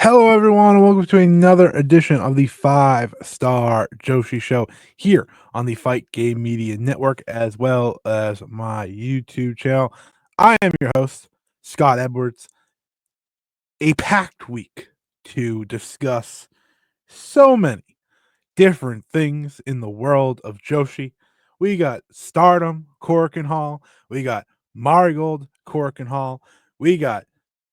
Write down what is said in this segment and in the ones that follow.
Hello, everyone, and welcome to another edition of the Five-Star Joshi Show here on the Fight Game Media Network, as well as my YouTube channel. I am your host, Scott Edwards. A packed week to discuss so many different things in the world of Joshi. We got Stardom Korakuen Hall, we got Marigold Korakuen Hall, we got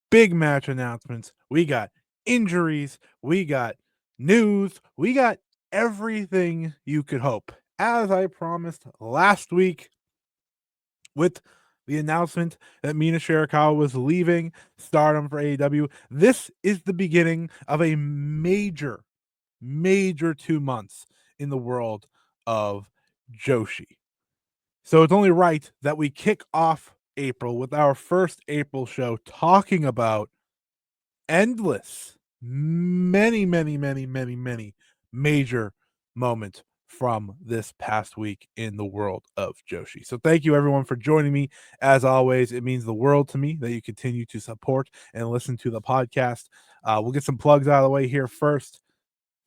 big match announcements, we got injuries, we got news, we got everything you could hope. As I promised last week with the announcement that Mina Shirakawa was leaving Stardom for AEW, this is the beginning of a major 2 months in the world of Joshi. So it's only right that we kick off April with our first April show talking about endless, many major moments from this past week in the world of Joshi. So thank you everyone for joining me. As always, it means the world to me that you continue to support and listen to the podcast. We'll get some plugs out of the way here first.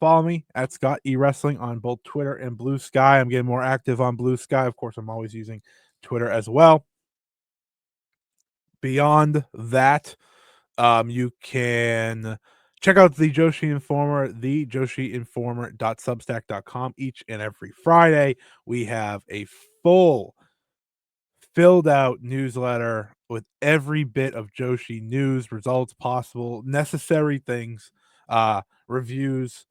Follow me at Scott E Wrestling on both Twitter and Blue Sky. I'm getting more active on Blue Sky. Of course, I'm always using Twitter as well. Beyond that, you can check out the Joshi Informer, the JoshiInformer.substack.com. Each and every Friday, we have a full filled out newsletter with every bit of Joshi news, results possible, necessary things, reviews,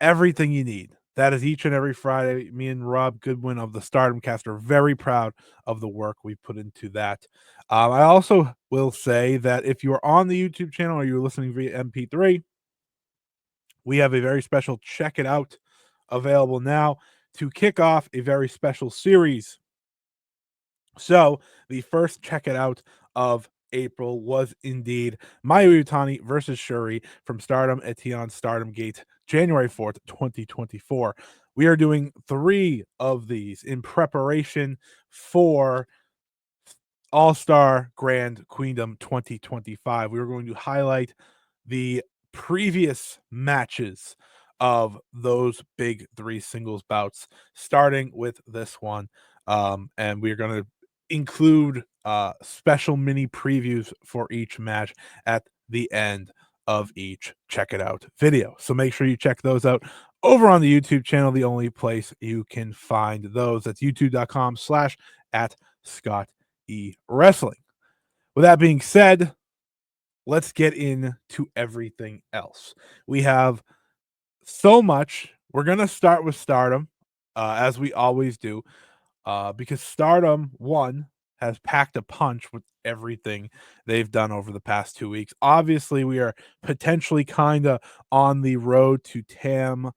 everything you need. That is each and every Friday. Me and Rob Goodwin of the Stardom Cast are very proud of the work we put into that. I also will say that if you are on the YouTube channel or you're listening via MP3, we have a very special Check It Out available now to kick off a very special series. So the first Check It Out of April was indeed Mayu Iwatani versus Syuri from Stardom at Stardom Gate, January 4th, 2024. We are doing 3 of these in preparation for All-Star Grand Queendom 2025. We are going to highlight the previous matches of those big 3 singles bouts, starting with this one. And we're going to include special mini previews for each match at the end of each Check It Out video. So make sure you check those out over on the YouTube channel, the only place you can find those. That's youtube.com/@Scott E Wrestling. With that being said, let's get into everything else. We have so much. We're going to start with Stardom, as we always do, because Stardom, one, has packed a punch with everything they've done over the past 2 weeks. Obviously, we are potentially kind of on the road to Tam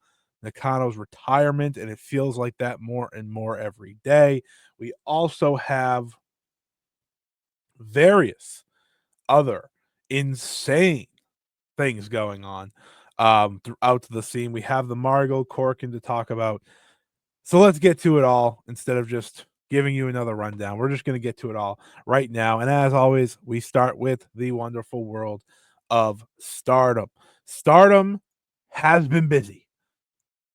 Nakano's retirement, and it feels like that more and more every day. We also have various other insane things going on throughout the scene. We have the Marigold Korakuen to talk about. So let's get to it all instead of just giving you another rundown. We're just going to get to it all right now. And as always, we start with the wonderful world of Stardom. Stardom has been busy.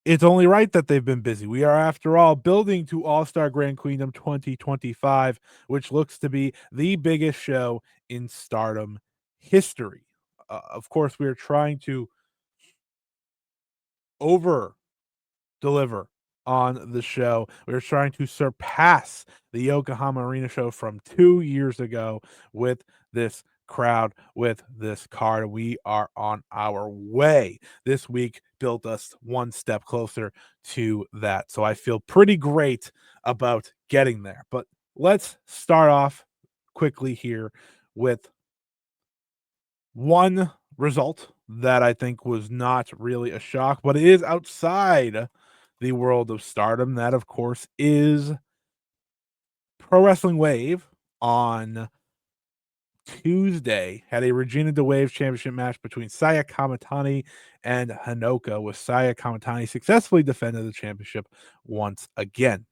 It's only right that they've been busy. We are, after all, building to All-Star Grand Queendom 2025, which looks to be the biggest show in Stardom history. Of course, we are trying to over deliver on the show. We're trying to surpass the Yokohama Arena show from 2 years ago with this crowd, with this card. We are on our way. This week built us one step closer to that. So I feel pretty great about getting there. But let's start off quickly here with one result that I think was not really a shock, but it is outside the world of Stardom. That, of course, is Pro Wrestling Wave on Tuesday had a Regina de Wave championship match between Saya Kamatani and Hinoka, with Saya Kamatani successfully defended the championship once again.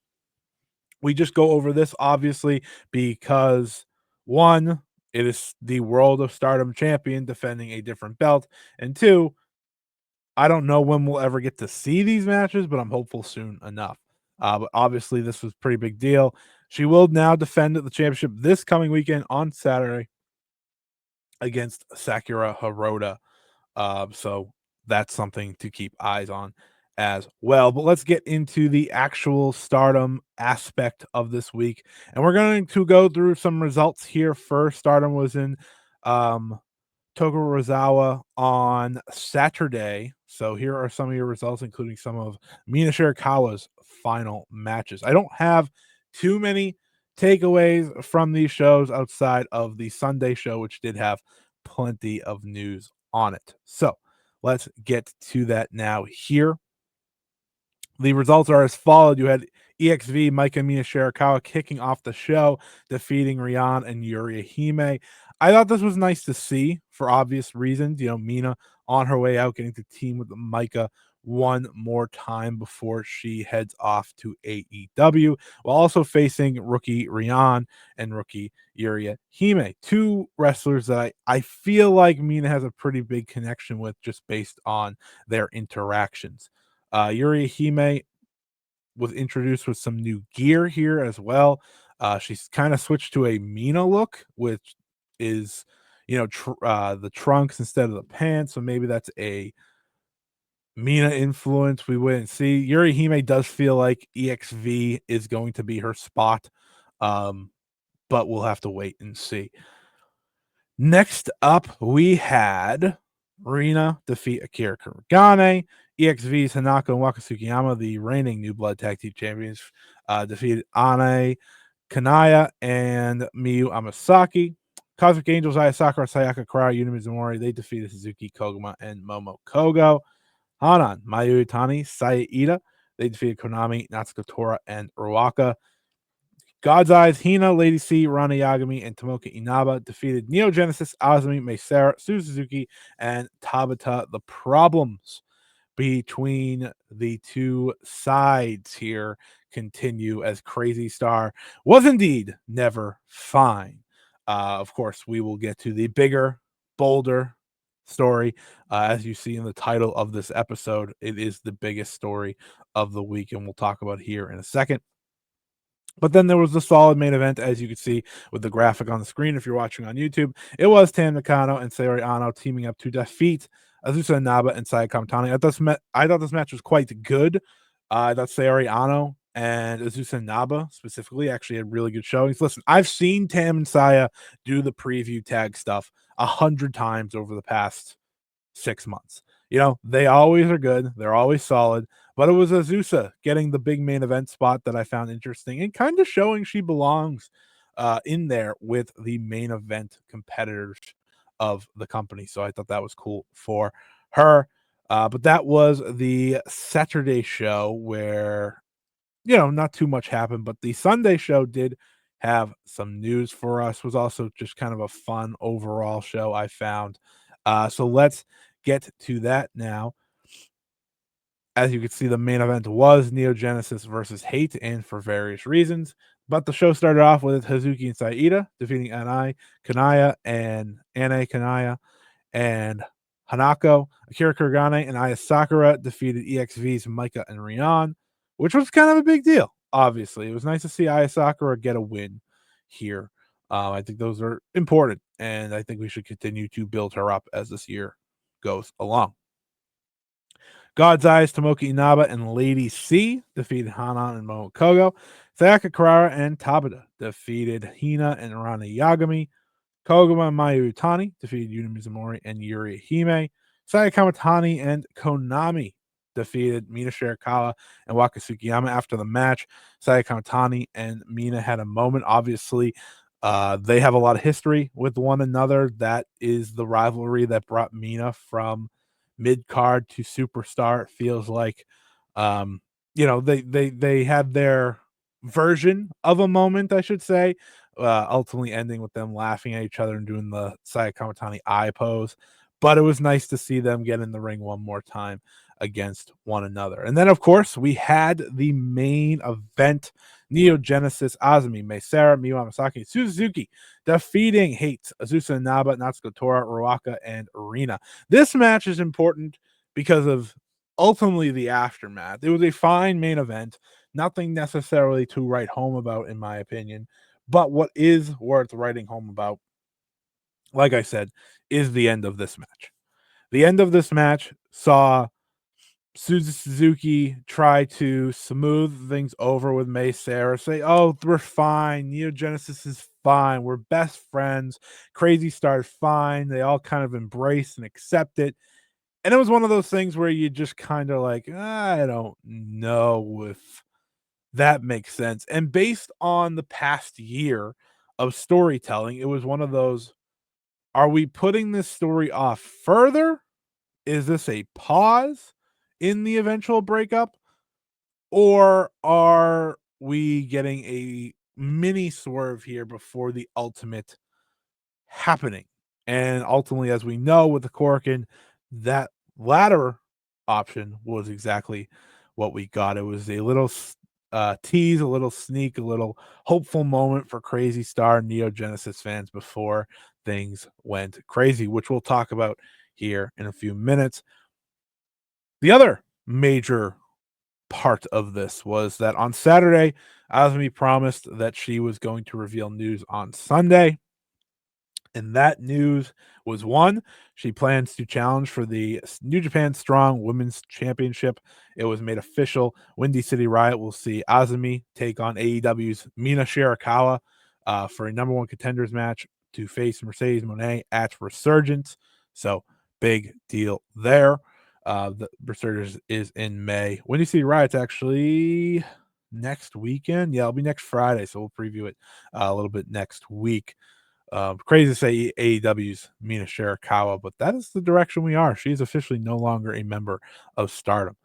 We just go over this, obviously, because one, it is the World of Stardom champion defending a different belt. And two, I don't know when we'll ever get to see these matches, but I'm hopeful soon enough. But obviously, this was a pretty big deal. She will now defend the championship this coming weekend on Saturday against Sakura Hirota. So that's something to keep eyes on as well. But let's get into the actual Stardom aspect of this week. And we're going to go through some results here first. Stardom was in um, Tokorozawa on Saturday. So here are some of your results, including some of Mina Shirakawa's final matches. I don't have too many takeaways from these shows outside of the Sunday show, which did have plenty of news on it. So let's get to that now here. The results are as followed. You had EXV, Maika, Mina Shirakawa kicking off the show, defeating Rian and Yuri Hime. I thought this was nice to see for obvious reasons. Mina on her way out, getting to team with Maika one more time before she heads off to AEW, while also facing rookie Rian and rookie Yuri Hime. Two wrestlers that I feel like Mina has a pretty big connection with just based on their interactions. Yuri Hime was introduced with some new gear here as well. She's kind of switched to a Mina look, which is, the trunks instead of the pants. So maybe that's a Mina influence. We wait and see. Yuri Hime does feel like EXV is going to be her spot, but we'll have to wait and see. Next up, we had Erina defeat Akira Kuragane. EXV's Hanako and Waka Tsukiyama, the reigning New Blood Tag Team Champions, defeated Ane, Kanaya, and Miyu Amasaki. Cosmic Angels, Aya Sakura, Sayaka Karai, Yuna Mizumori, they defeated Suzuki, Koguma, and Momo Kogo. Hanan, Mayu Iwatani, Saya Ida, they defeated Konami, Natsuko Tora, and Ruaka. God's Eyes, Hina, Lady C, Rana Yagami, and Tomoka Inaba defeated Neo Genesis, Azumi, Meisara, Suzu Suzuki, and Tabata. The problems between the two sides here continue as Crazy Star was indeed never fine. Of course, we will get to the bigger, bolder story. As you see in the title of this episode, it is the biggest story of the week, and we'll talk about here in a second. But then there was the solid main event, as you can see with the graphic on the screen if you're watching on YouTube. It was Tam Nakano and Saori Anou teaming up to defeat Azusa Inaba and Saya Kamitani. I thought this match was quite good. I thought Saori Anou and Azusa Inaba specifically actually had really good showings. Listen, I've seen Tam and Saya do the preview tag stuff 100 times over the past 6 months. They always are good. They're always solid. But it was Azusa getting the big main event spot that I found interesting and kind of showing she belongs in there with the main event competitors of the company. So I thought that was cool for her. But that was the Saturday show where, not too much happened. But the Sunday show did have some news for us. Was also just kind of a fun overall show, I found. So let's get to that now. As you can see, the main event was Neo Genesis versus Hate, and for various reasons. But the show started off with Hazuki and Saida defeating Anai, Kanaya, and Ane Kanaya, and Hanako. Akira Kuragane and Aya Sakura defeated EXV's Maika and Rian, which was kind of a big deal. Obviously, it was nice to see Aya Sakura get a win here. I think those are important, and I think we should continue to build her up as this year goes along. God's Eyes, Tomoka Inaba, and Lady C defeated Hanan and Momo Kogo. Sayaka Karara and Tabata defeated Hina and Rana Yagami. Koguma and Mayu Iwatani defeated Yuna Mizumori and Yuri Hime. Saya Kamitani and Konami defeated Mina Shirakawa and Waka Tsukiyama. After the match, Saya Kamitani and Mina had a moment. Obviously, they have a lot of history with one another. That is the rivalry that brought Mina from mid card to superstar. It feels like, they had their version of a moment, I should say, ultimately ending with them laughing at each other and doing the Saya Kamitani eye pose. But it was nice to see them get in the ring one more time against one another. And then, of course, we had the main event. Neo Genesis, Azumi, Meisara, Miyu Amasaki, Suzuki defeating Hate, Azusa Naba, Natsuko Tora, Ruaka, and Erina. This match is important because of ultimately the aftermath. It was a fine main event, nothing necessarily to write home about, in my opinion. But what is worth writing home about, like I said, is the end of this match. The end of this match saw Suzu Suzuki try to smooth things over with May Sarah, say, "Oh, we're fine. Neo Genesis is fine. We're best friends. Crazy Star's fine." They all kind of embrace and accept it. And it was one of those things where you just kind of like, I don't know if that makes sense. And based on the past year of storytelling, it was one of those, are we putting this story off further? Is this a pause in the eventual breakup? Or are we getting a mini swerve here before the ultimate happening? And ultimately, as we know with the Korakuen, that latter option was exactly what we got. It was a little tease, a little sneak, a little hopeful moment for Crazy Star Neo Genesis fans before things went crazy, which we'll talk about here in a few minutes. The other major part of this was that on Saturday, Azumi promised that she was going to reveal news on Sunday. And that news was one, she plans to challenge for the New Japan Strong Women's Championship. It was made official. Windy City Riot will see Azumi take on AEW's Mina Shirakawa for a number one contenders match to face Mercedes Moné at Resurgence. So big deal there. The Resurgence is in May. Windy City Riot's actually next weekend. Yeah, it'll be next Friday. So we'll preview it a little bit next week. Crazy to say AEW's Mina Shirakawa, but that is the direction we are. She's officially no longer a member of Stardom.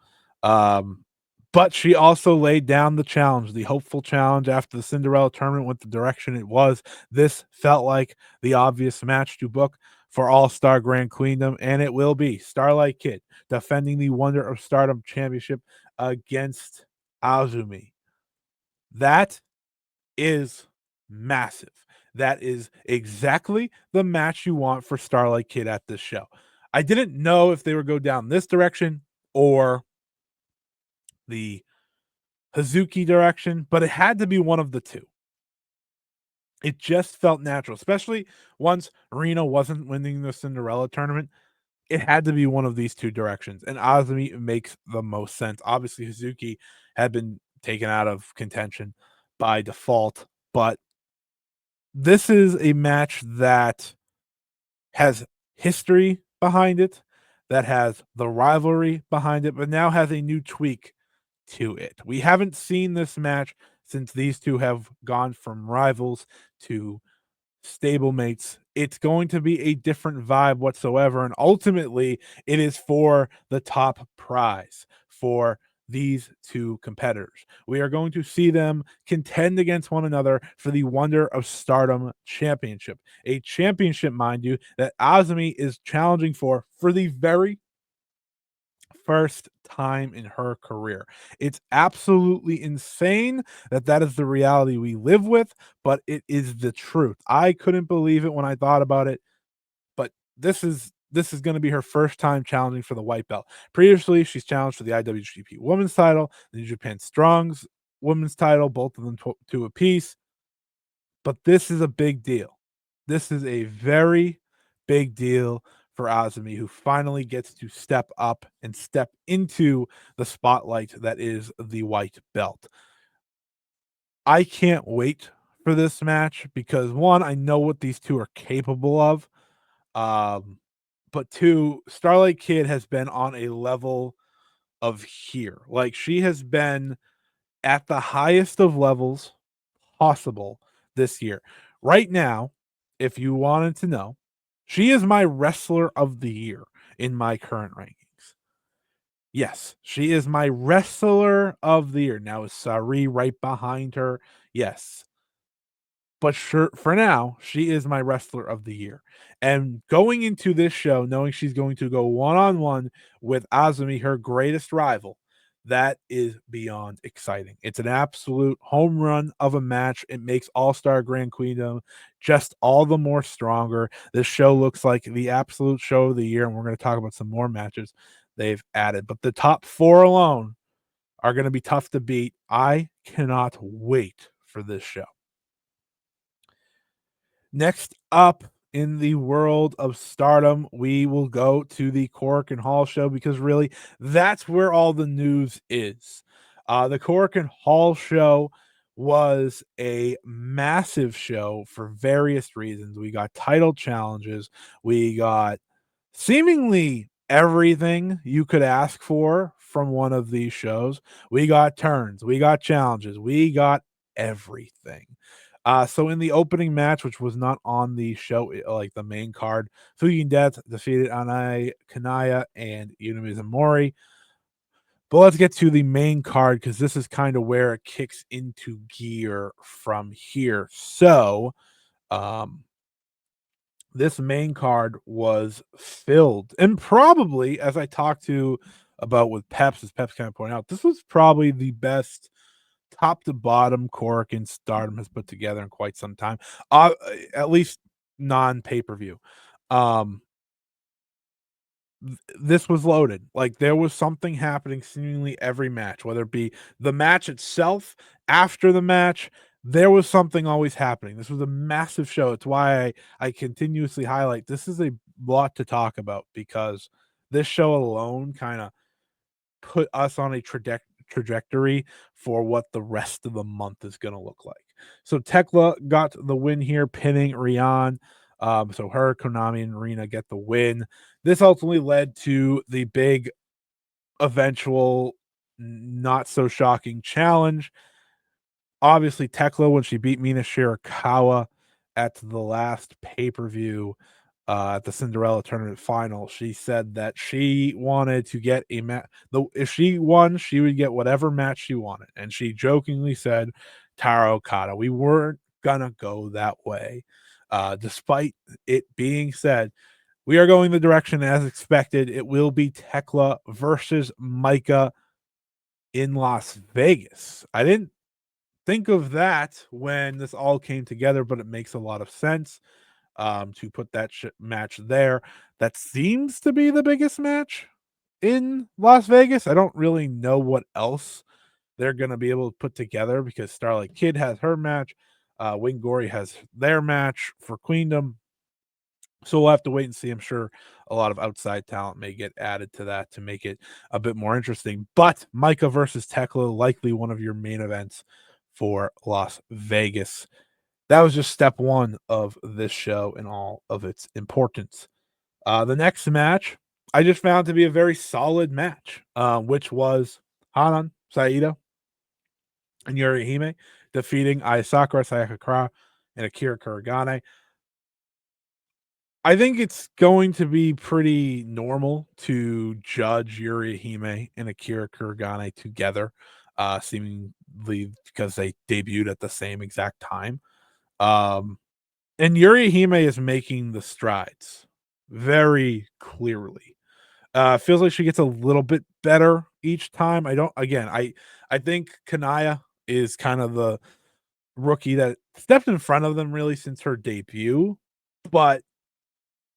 But she also laid down the challenge, the hopeful challenge after the Cinderella tournament went the direction it was. This felt like the obvious match to book for All-Star Grand Queendom, and it will be Starlight Kid defending the Wonder of Stardom Championship against Azumi. That is massive. That is exactly the match you want for Starlight Kid at this show. I didn't know if they would go down this direction or the Hazuki direction, but it had to be one of the two. It just felt natural, especially once Erina wasn't winning the Cinderella tournament. It had to be one of these two directions, and Azumi makes the most sense. Obviously, Hazuki had been taken out of contention by default, but this is a match that has history behind it, that has the rivalry behind it, but now has a new tweak to it. We haven't seen this match since these two have gone from rivals to stablemates. It's going to be a different vibe whatsoever. And ultimately, it is for the top prize for these two competitors. We are going to see them contend against one another for the Wonder of Stardom Championship. A championship, mind you, that Azumi is challenging for the very first time in her career. It's absolutely insane that that is the reality we live with, but it is the truth. I couldn't believe it when I thought about it, but this is going to be her first time challenging for the white belt. Previously, she's challenged for the IWGP Women's title, the New Japan Strong's Women's title, both of them two apiece. But this is a big deal. This is a very big deal for Azumi, who finally gets to step up and step into the spotlight that is the white belt. I can't wait for this match because one, I know what these two are capable of. But two, Starlight Kid has been on a level of here. Like she has been at the highest of levels possible this year. Right now, if you wanted to know, she is my wrestler of the year in my current rankings. Yes, she is my wrestler of the year. Now is Saori right behind her? Yes. but sure, for now, she is my wrestler of the year. And going into this show, knowing she's going to go one-on-one with Azumi, her greatest rival, that is beyond exciting. It's an absolute home run of a match. It makes All-Star Grand Queendom just all the more stronger. This show looks like the absolute show of the year, and we're going to talk about some more matches they've added. But the top 4 alone are going to be tough to beat. I cannot wait for this show. Next up in the world of Stardom, we will go to the Korakuen Hall show because really that's where all the news is. The Korakuen Hall show was a massive show for various reasons. We got title challenges, we got seemingly everything you could ask for from one of these shows. We got turns, we got challenges, we got everything. So in the opening match, which was not on the show, like the main card, Fusion Death defeated Anou, Kanaya, and Mizumori. But let's get to the main card because this is kind of where it kicks into gear from here. So, um, this main card was filled, and probably as I talked to about with Peps, as Peps kind of pointed out, this was probably the best top to bottom Korakuen Stardom has put together in quite some time. At least non pay per view. Um, this was loaded. Like there was something happening seemingly every match, whether it be the match itself, after the match, there was something always happening. This was a massive show. It's why I continuously highlight this is a lot to talk about because this show alone kind of put us on a trajectory for what the rest of the month is going to look like. So Thekla got the win here, pinning Rian. So her, Konami, and Erina get the win. This ultimately led to the big eventual, not so shocking challenge. Obviously, Thekla, when she beat Mina Shirakawa at the last pay per view, at the Cinderella tournament final, she said that she wanted to get a match. If she won, she would get whatever match she wanted. And she jokingly said, Taro Okada. We weren't gonna go that way. Despite it being said, we are going the direction as expected. It will be Thekla versus Maika in Las Vegas. I didn't think of that when this all came together, but it makes a lot of sense to put that match there. That seems to be the biggest match in Las Vegas. I don't really know what else they're going to be able to put together because Starlight Kid has her match. Wing Gory has their match for Queendom. So we'll have to wait and see. I'm sure a lot of outside talent may get added to that to make it a bit more interesting. But Maika versus Thekla, likely one of your main events for Las Vegas. That was just step one of this show and all of its importance. The next match I just found to be a very solid match, which was Hanan, Saito, and Yuri Hime defeating Ayasakura, Sayaka Kara, and Akira Kuragane. I think it's going to be pretty normal to judge Yuri Hime and Akira Kuragane together, seemingly because they debuted at the same exact time. Um, and Yuri Hime is making the strides very clearly. Feels like she gets a little bit better each time. I think Kanaya is kind of the rookie that stepped in front of them really since her debut, but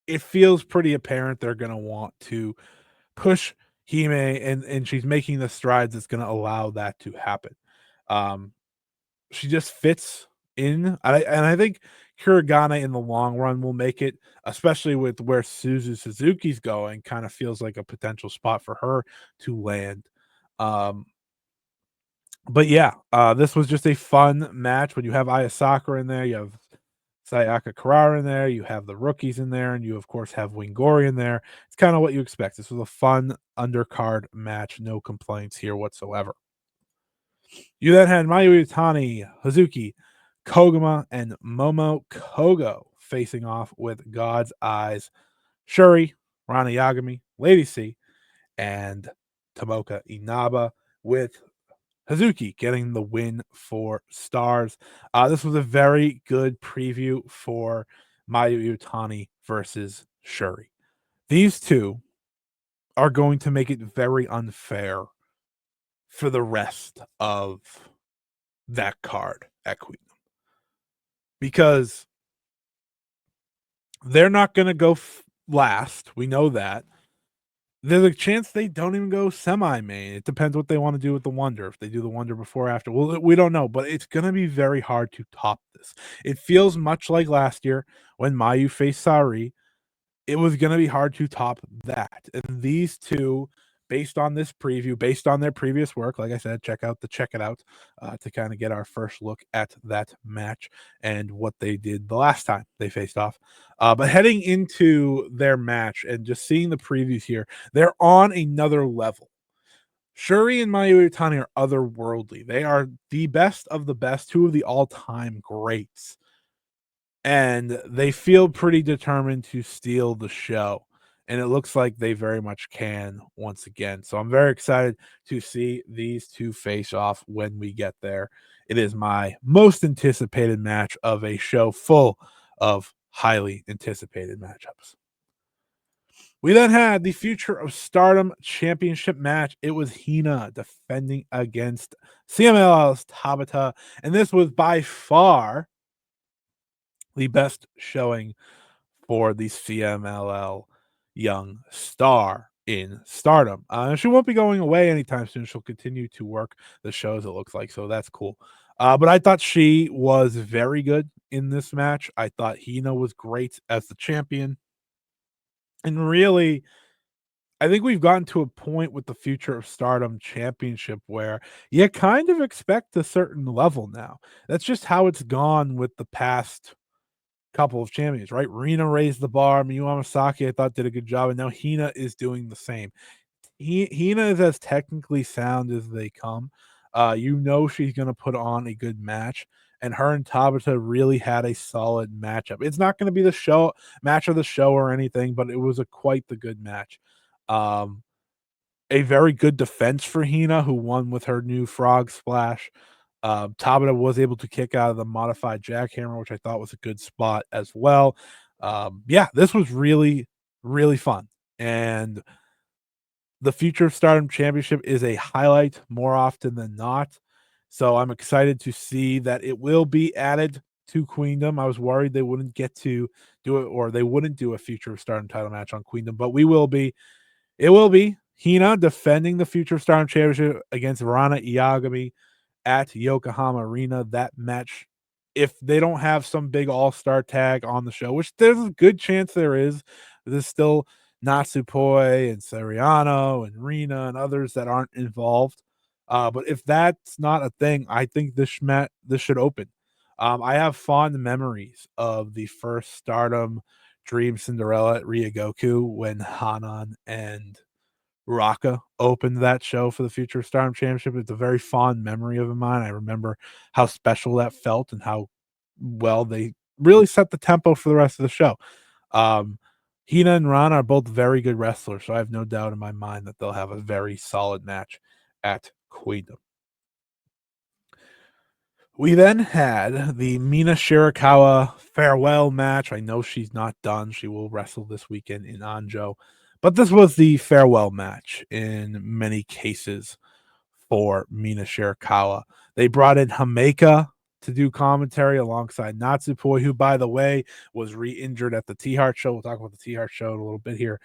it feels pretty apparent they're going to want to push Hime, and she's making the strides that's going to allow that to happen. Um, she just fits in, and I think Kuragane in the long run will make it, especially with where Suzu Suzuki's going. Kind of feels like a potential spot for her to land. Um, but yeah, this was just a fun match. When you have Aya Sakura in there, you have Sayaka Karara in there, you have the rookies in there, and you of course have Wingori in there. It's kind of what you expect. This was a fun undercard match, no complaints here whatsoever. You then had Mayu Iwatani, Hazuki, Koguma, and Momo Kogo facing off with God's Eyes, Syuri, Rana Yagami, Lady C, and Tomoka Inaba with Hazuki getting the win for Stars. This was a very good preview for Mayu Iwatani versus Syuri. These two are going to make it very unfair for the rest of that card at Queendom because they're not going to go last. We know that. There's a chance they don't even go semi-main. It depends what they want to do with the Wonder. If they do the Wonder before or after, well, we don't know. But it's going to be very hard to top this. It feels much like last year when Mayu faced Saori. It was going to be hard to top that. And these two, based on this preview, based on their previous work, like I said, check it out to kind of get our first look at that match and what they did the last time they faced off. But heading into their match and just seeing the previews here, they're on another level. Syuri and Mayu Iwatani are otherworldly. They are the best of the best, two of the all-time greats. And they feel pretty determined to steal the show. And it looks like they very much can once again. So I'm very excited to see these two face off when we get there. It is my most anticipated match of a show full of highly anticipated matchups. We then had the Future of Stardom Championship match. It was Hina defending against CMLL's Tabata. And this was by far the best showing for the CMLL young star in Stardom. She won't be going away anytime soon. She'll continue to work the shows, it looks like, so that's cool. But I thought she was very good in this match. I thought Hina was great as the champion. And really, I think we've gotten to a point with the Future of Stardom Championship where you kind of expect a certain level now. That's just how it's gone with the past couple of champions, right? Erina raised the bar. Miyu Amasaki, I thought, did a good job, and now Hina is doing the same. Hina is as technically sound as they come. She's going to put on a good match, and her and Tabata really had a solid matchup. It's not going to be the show match of the show or anything, but it was quite the good match. A very good defense for Hina, who won with her new frog splash. Tabata was able to kick out of the modified jackhammer, which I thought was a good spot as well. This was really, really fun. And the Future of Stardom Championship is a highlight more often than not. So I'm excited to see that it will be added to Queendom. I was worried they wouldn't get to do it, or they wouldn't do a Future of Stardom title match on Queendom, but we will be. It will be Hina defending the Future of Stardom Championship against Rana Iagami at Yokohama Arena. That match, if they don't have some big all-star tag on the show, which there's a good chance there is, there's still Natsupoi and Seriano and Rina and others that aren't involved. But if that's not a thing, I think this should open. I have fond memories of the first Stardom Dream Cinderella at Ryogoku when Hanan and Raka opened that show for the Future of Stardom Championship. It's a very fond memory of mine. I remember how special that felt and how well they really set the tempo for the rest of the show. Um, Hina and Rana are both very good wrestlers, so I have no doubt in my mind that they'll have a very solid match at Queendom. We then had the Mina Shirakawa farewell match. I know she's not done. She will wrestle this weekend in Anjo. But this was the farewell match in many cases for Mina Shirakawa. They brought in Maika to do commentary alongside Natsupoi, who, by the way, was re-injured at the T-Heart show. We'll talk about the T-Heart show in a little bit here.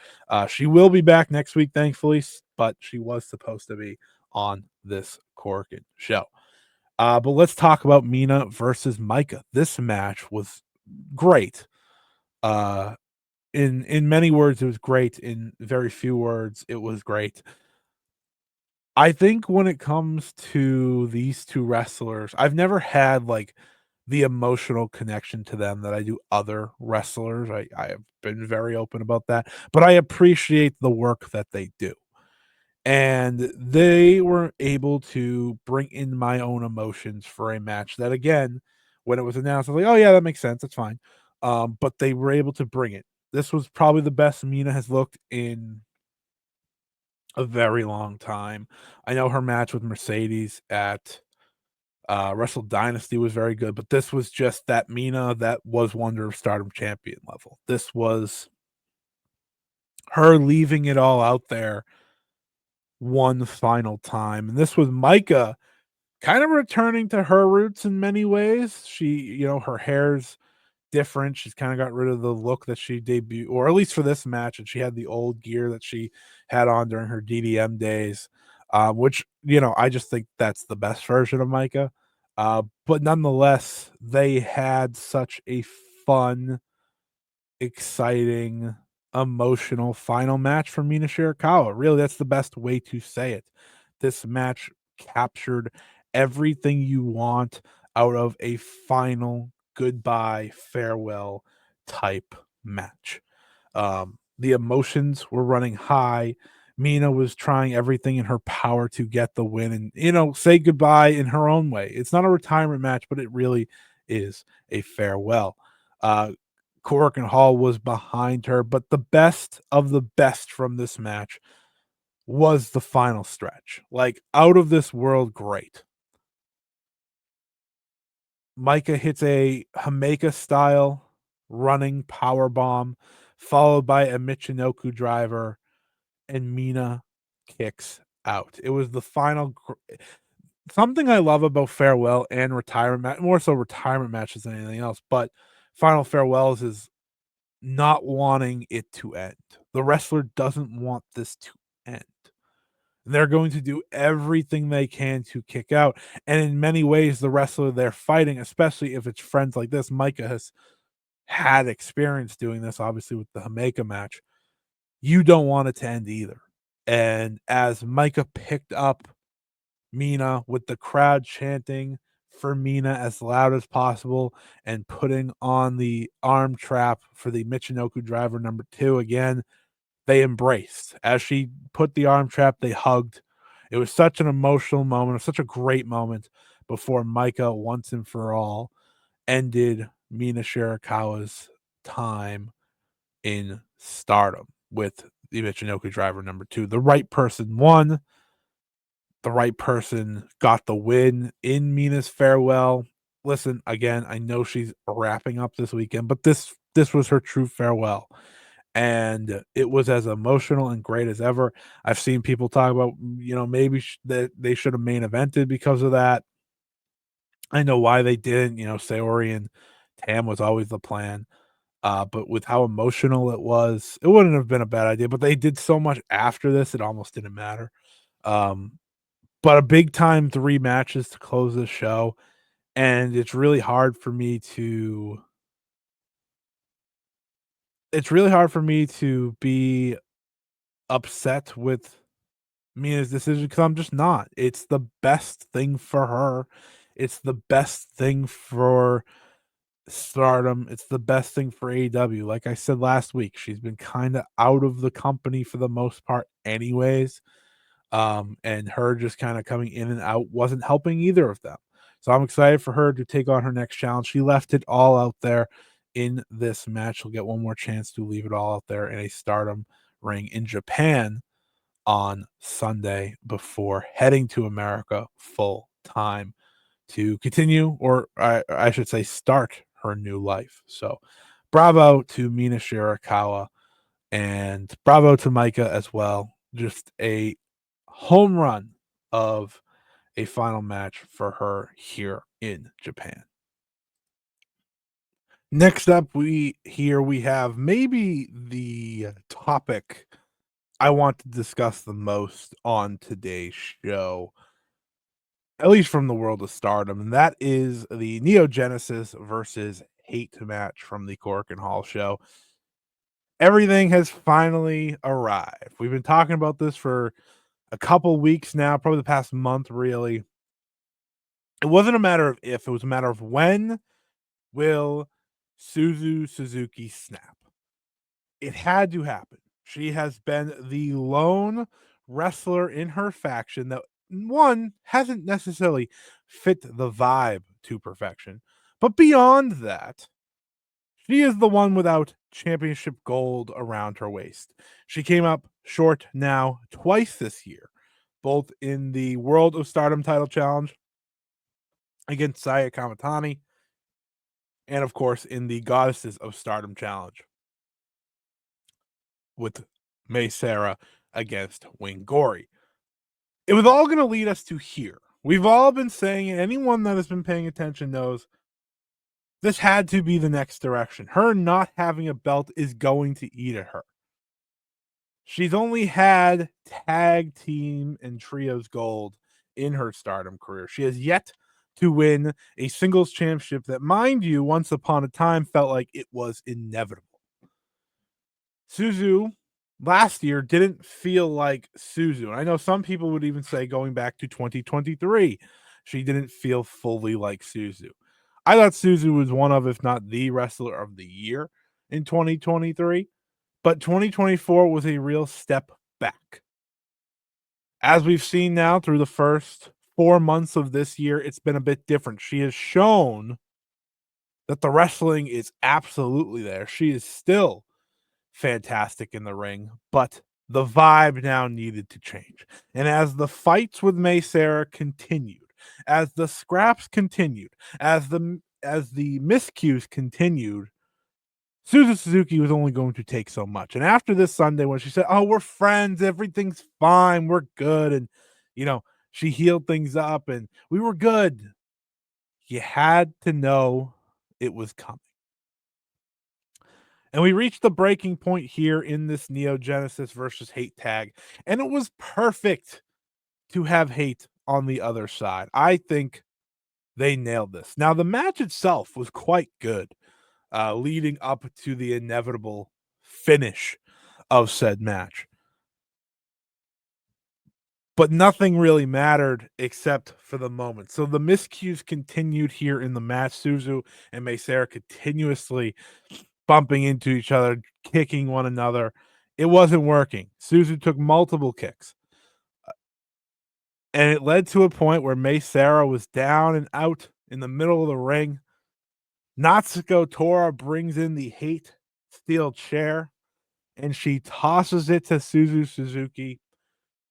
She will be back next week, thankfully, but she was supposed to be on this Korakuen show. But let's talk about Mina versus Maika. This match was great. In many words, it was great. In very few words, it was great. I think when it comes to these two wrestlers, I've never had like the emotional connection to them that I do other wrestlers. I have been very open about that, but I appreciate the work that they do. And they were able to bring in my own emotions for a match that, again, when it was announced, I was like, oh yeah, that makes sense, that's fine. But they were able to bring it. This was probably the best Mina has looked in a very long time. I know her match with Mercedes at Wrestle Dynasty was very good, but this was just that Mina that was Wonder of Stardom champion level. This was her leaving it all out there one final time. And this was Maika kind of returning to her roots in many ways. Her hair's different. She's kind of got rid of the look that she debuted, or at least for this match, and she had the old gear that she had on during her DDM days, which, I just think that's the best version of Maika. But nonetheless, they had such a fun, exciting, emotional final match for Mina Shirakawa. Really, that's the best way to say it. This match captured everything you want out of a final goodbye, farewell type match. The emotions were running high. Mina was trying everything in her power to get the win and, say goodbye in her own way. It's not a retirement match, but it really is a farewell. Uh, Korakuen Hall was behind her, but the best of the best from this match was the final stretch. Like, out of this world great. Maika hits a Jamaica style running power bomb, followed by a Michinoku driver, and Mina kicks out. It was the final. Something I love about farewell and retirement more so retirement matches than anything else, but final farewells is not wanting it to end. The wrestler doesn't want this to end. They're going to do everything they can to kick out. And in many ways, the wrestler they're fighting, especially if it's friends like this, Maika has had experience doing this, obviously, with the Jamaica match. You don't want it to end either. And as Maika picked up Mina with the crowd chanting for Mina as loud as possible and putting on the arm trap for the Michinoku driver number 2 again, they embraced. As she put the arm trap, they hugged. It was such an emotional moment, such a great moment before Maika once and for all ended Mina Shirakawa's time in Stardom with the Michinoku driver number 2. The right person won. The right person got the win in Mina's farewell. Listen, again, I know she's wrapping up this weekend, but this was her true farewell. And it was as emotional and great as ever. I've seen people talk about, maybe that they should have main evented because of that. I know why they didn't. Saori and Tam was always the plan. But with how emotional it was, it wouldn't have been a bad idea. But they did so much after this, it almost didn't matter. Um, but a big time 3 matches to close this show, and it's really hard for me to be upset with Mina's decision because I'm just not. It's the best thing for her. It's the best thing for Stardom. It's the best thing for AEW. Like I said last week, she's been kind of out of the company for the most part anyways. And her just kind of coming in and out wasn't helping either of them. So I'm excited for her to take on her next challenge. She left it all out there in this match. She'll get one more chance to leave it all out there in a Stardom ring in Japan on Sunday before heading to America full time to continue, or I should say, start her new life. So, bravo to Mina Shirakawa and bravo to Maika as well. Just a home run of a final match for her here in Japan. Next up, we have maybe the topic I want to discuss the most on today's show, at least from the world of Stardom, and that is the Neo Genesis versus Hate match from the Korakuen Hall show. Everything has finally arrived. We've been talking about this for a couple weeks now, probably the past month, really. It wasn't a matter of if, it was a matter of when will Suzu Suzuki snap. It had to happen. She has been the lone wrestler in her faction that, one, hasn't necessarily fit the vibe to perfection, but beyond that, She is the one without championship gold around her waist. She came up short now twice this year, both in the World of Stardom title challenge against Saya Kamatani, and of course in the Goddesses of Stardom challenge with May Sarah against Wing Gory. It was all going to lead us to here. We've all been saying, and anyone that has been paying attention knows this had to be the next direction. Her not having a belt is going to eat at her. She's only had tag team and trios gold in her Stardom career. She has yet to win a singles championship that, mind you, once upon a time felt like it was inevitable. Suzu last year didn't feel like Suzu. And I know some people would even say going back to 2023, she didn't feel fully like Suzu. I thought Suzu was one of, if not the wrestler of the year in 2023, but 2024 was a real step back. As we've seen now through the first 4 months of this year, it's been a bit different. She has shown that the wrestling is absolutely there. She is still fantastic in the ring, but the vibe now needed to change. And as the fights with May Sarah continued, as the scraps continued, as the miscues continued, Suzu Suzuki was only going to take so much. And after this Sunday, when she said, "Oh, we're friends, everything's fine, we're good," and she healed things up and we were good, you had to know it was coming. And we reached the breaking point here in this Neo Genesis versus Hate tag. And it was perfect to have Hate on the other side. I think they nailed this. Now, the match itself was quite good, leading up to the inevitable finish of said match. But nothing really mattered except for the moment. So the miscues continued here in the match. Suzu and May Sarah continuously bumping into each other, kicking one another. It wasn't working. Suzu took multiple kicks. And it led to a point where May Sarah was down and out in the middle of the ring. Natsuko Tora brings in the Hate steel chair and she tosses it to Suzu Suzuki,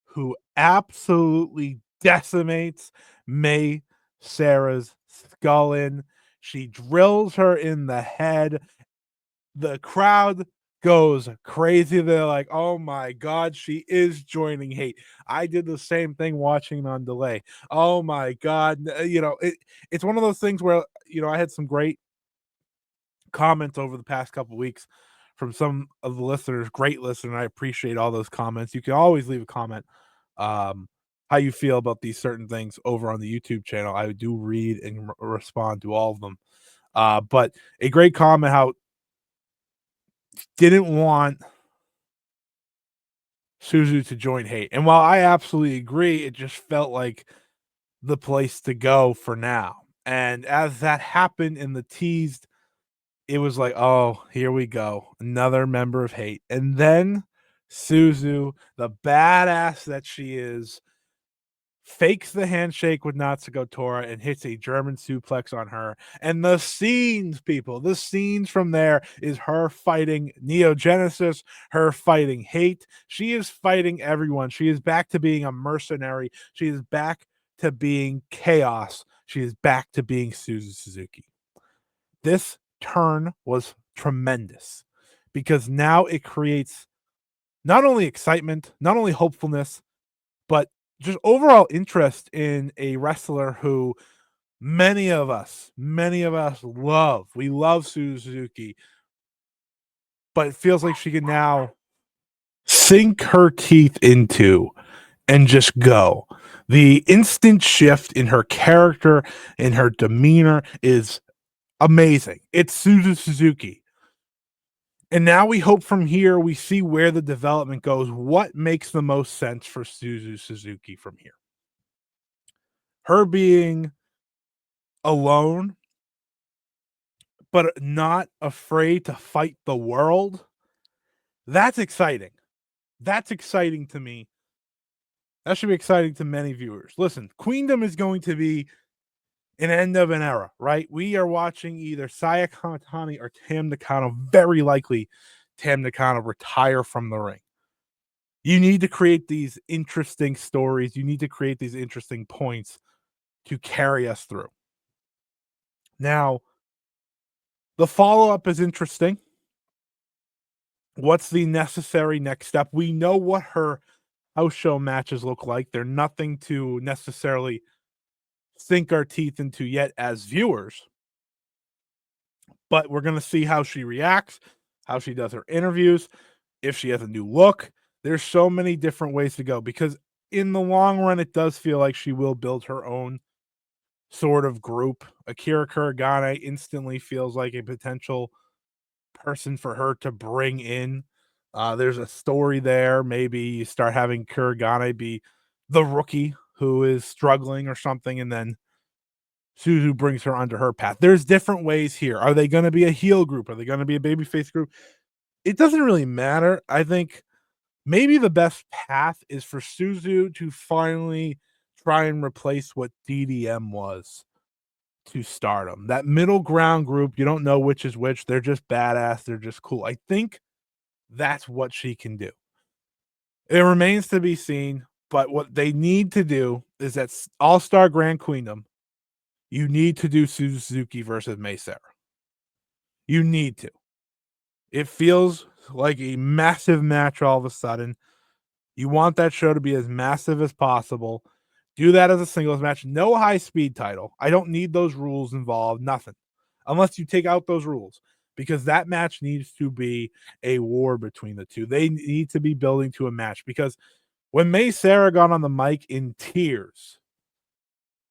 who absolutely decimates May Sarah's skull in. She drills her in the head. The crowd goes crazy. They're like, "Oh my God, she is joining Hate." I did the same thing watching on delay. Oh my God. It's one of those things where, I had some great comments over the past couple weeks from some of the listeners, great listeners. I appreciate all those comments. You can always leave a comment, how you feel about these certain things over on the YouTube channel. I do read and respond to all of them. But a great comment how didn't want Suzu to join Hate. And while I absolutely agree, it just felt like the place to go for now. And as that happened in the teased, it was like, oh, here we go. Another member of Hate. And then Suzu, the badass that she is, fakes the handshake with Natsuko Tora and hits a German suplex on her. And the scenes, people, the scenes from there is her fighting Neo Genesis, her fighting Hate. She is fighting everyone. She is back to being a mercenary. She is back to being chaos. She is back to being Suzu Suzuki. This turn was tremendous because now it creates not only excitement, not only hopefulness, but just overall interest in a wrestler who many of us love. We love Suzuki, but it feels like she can now sink her teeth into and just go. The instant shift in her character, in her demeanor is amazing. It's Suzu Suzuki. And now we hope from here we see where the development goes. What makes the most sense for Suzu Suzuki from here? Her being alone, but not afraid to fight the world. That's exciting. That's exciting to me. That should be exciting to many viewers. Listen, Queendom is going to be an end of an era, right? We are watching either Saya Kamatani or Tam Nakano, very likely Tam Nakano, retire from the ring. You need to create these interesting stories. You need to create these interesting points to carry us through. Now, the follow-up is interesting. What's the necessary next step? We know what her house show matches look like. They're nothing to necessarily sink our teeth into yet as viewers, but we're going to see how she reacts, how she does her interviews, if she has a new look. There's so many different ways to go because in the long run, it does feel like she will build her own sort of group. Akira Kuragane instantly feels like a potential person for her to bring in. There's a story there. Maybe you start having Kuragane be the rookie who is struggling or something, and then Suzu brings her under her path. There's different ways here. Are they going to be a heel group? Are they going to be a babyface group? It doesn't really matter. I think maybe the best path is for Suzu to finally try and replace what DDM was to Stardom. That middle ground group, you don't know which is which. They're just badass. They're just cool. I think that's what she can do. It remains to be seen, but what they need to do is that All-Star Grand Queendom, you need to do Suzu Suzuki versus Mei Seira. You need to. It feels like a massive match all of a sudden. You want that show to be as massive as possible. Do that as a singles match. No high speed title. I don't need those rules involved. Nothing. Unless you take out those rules. Because that match needs to be a war between the two. They need to be building to a match. Because when Mei Seira got on the mic in tears,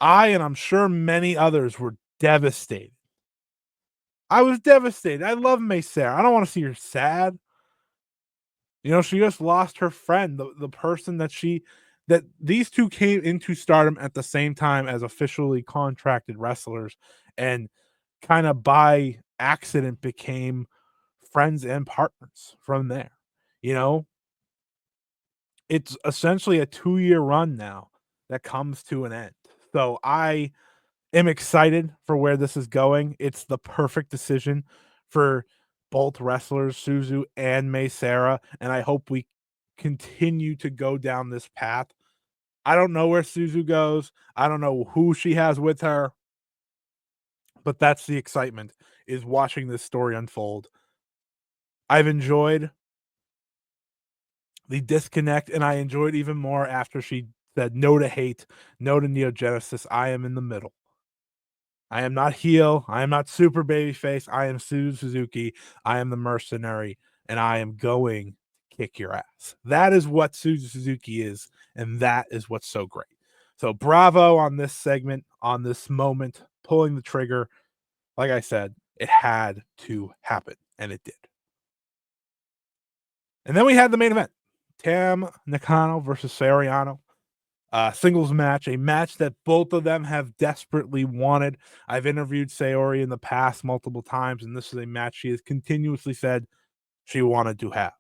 and I'm sure many others were devastated. I was devastated. I love Mei Seira. I don't want to see her sad. You know, she just lost her friend, the person that these two came into Stardom at the same time as officially contracted wrestlers and kind of by accident became friends and partners from there. You know, it's essentially a 2-year run now that comes to an end. So I am excited for where this is going. It's the perfect decision for both wrestlers, Suzu and Mei Seira, and I hope we continue to go down this path. I don't know where Suzu goes. I don't know who she has with her, but that's the excitement, is watching this story unfold. I've enjoyed the disconnect, and I enjoyed even more after she said no to hate, no to Neo Genesis. I am in the middle. I am not heel. I am not super babyface. I am Suzu Suzuki. I am the mercenary, and I am going to kick your ass. That is what Suzu Suzuki is, and that is what's so great. So bravo on this segment, on this moment, pulling the trigger. Like I said, it had to happen, and it did. And then we had the main event. Tam Nakano versus Saori Anou. Singles match, a match that both of them have desperately wanted. I've interviewed Saori in the past multiple times, and this is a match she has continuously said she wanted to have.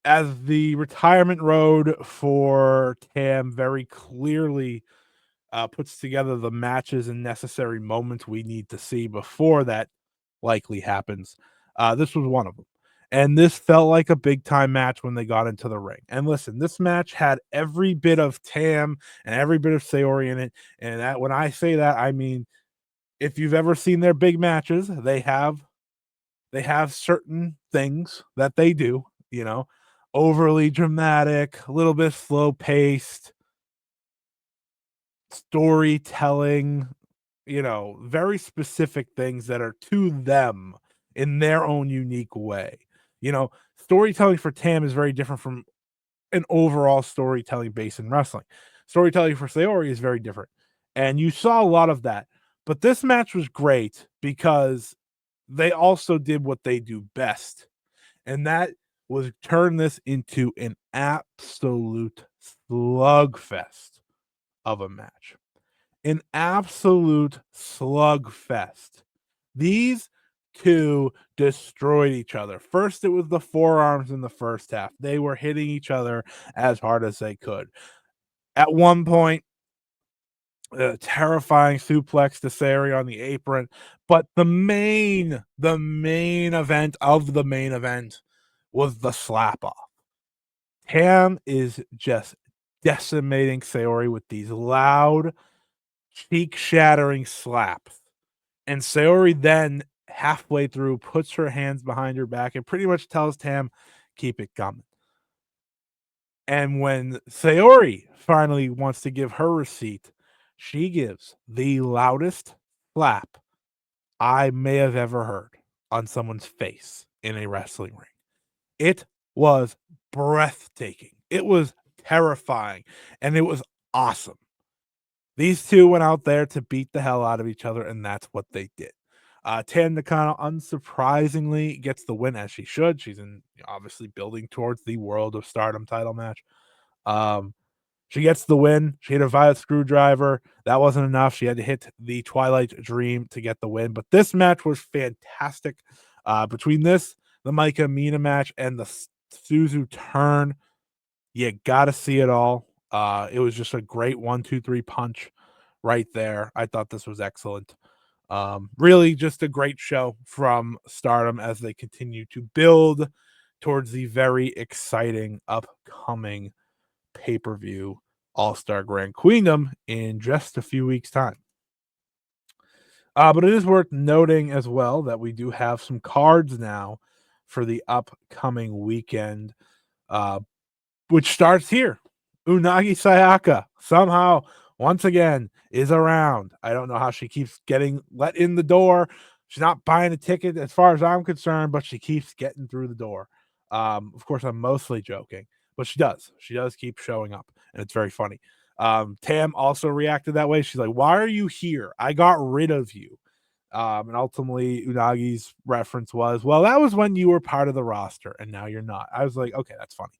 As the retirement road for Tam very clearly puts together the matches and necessary moments we need to see before that likely happens, this was one of them. And this felt like a big time match when they got into the ring. And listen, this match had every bit of Tam and every bit of Saori in it. And that, when I say that, I mean, if you've ever seen their big matches, they have certain things that they do, you know, overly dramatic, a little bit slow paced, storytelling, you know, very specific things that are to them in their own unique way. You know, storytelling for Tam is very different from an overall storytelling base in wrestling. Storytelling for Saori is very different. And you saw a lot of that. But this match was great because they also did what they do best. And that was turn this into an absolute slugfest of a match. An absolute slugfest. These two destroyed each other. First, it was the forearms in the first half. They were hitting each other as hard as they could. At one point, terrifying suplex to Saori on the apron. But the main event of the main event was the slap off. Tam is just decimating Saori with these loud, cheek shattering slaps. And Saori then, halfway through, puts her hands behind her back and pretty much tells Tam, keep it coming. And when Saori finally wants to give her receipt, she gives the loudest slap I may have ever heard on someone's face in a wrestling ring. It was breathtaking. It was terrifying. And it was awesome. These two went out there to beat the hell out of each other, and that's what they did. Tam Nakano, unsurprisingly, gets the win as she should. She's obviously building towards the World of Stardom title match. She gets the win. She hit a violet screwdriver. That wasn't enough. She had to hit the Twilight Dream to get the win. But this match was fantastic. Between this, the Maika Mina match, and the Suzu turn, you got to see it all. It was just a great 1-2-3 punch right there. I thought this was excellent. Really just a great show from Stardom as they continue to build towards the very exciting upcoming pay-per-view All-Star Grand Queendom in just a few weeks' time. But it is worth noting as well that we do have some cards now for the upcoming weekend, which starts here. Unagi Sayaka somehow, once again, is around. I don't know how she keeps getting let in the door. She's not buying a ticket as far as I'm concerned, but she keeps getting through the door. Of course, I'm mostly joking, but she does. She does keep showing up, and it's very funny. Tam also reacted that way. She's like, why are you here? I got rid of you. And ultimately, Unagi's reference was, well, that was when you were part of the roster, and now you're not. I was like, okay, that's funny.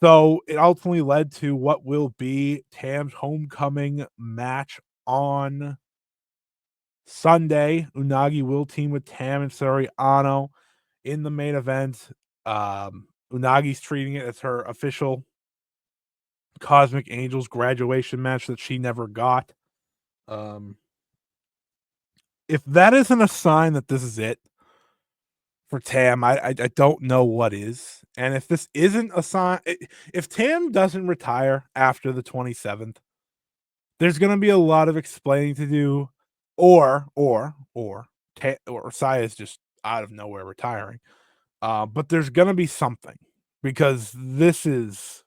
So it ultimately led to what will be Tam's homecoming match on Sunday. Unagi will team with Tam and Saori Anou in the main event. Unagi's treating it as her official Cosmic Angels graduation match that she never got. If that isn't a sign that this is it for Tam, I don't know what is. And if this isn't a sign, if Tam doesn't retire after the 27th, there's going to be a lot of explaining to do, or Saya is just out of nowhere retiring. But there's going to be something, because this is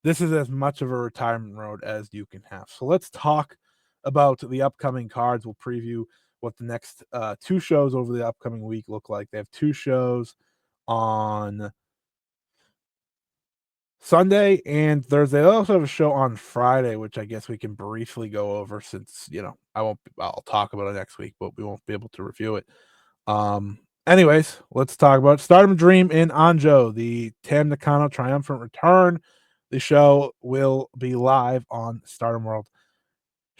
as much of a retirement road as you can have. So let's talk about the upcoming cards. We'll preview what the next two shows over the upcoming week look like. They have two shows on Sunday and Thursday. They also have a show on Friday, which I guess we can briefly go over, since I'll talk about it next week, but we won't be able to review it. Anyways, let's talk about Stardom Dream in Anjo, the Tam Nakano triumphant return. The show will be live on Stardom World.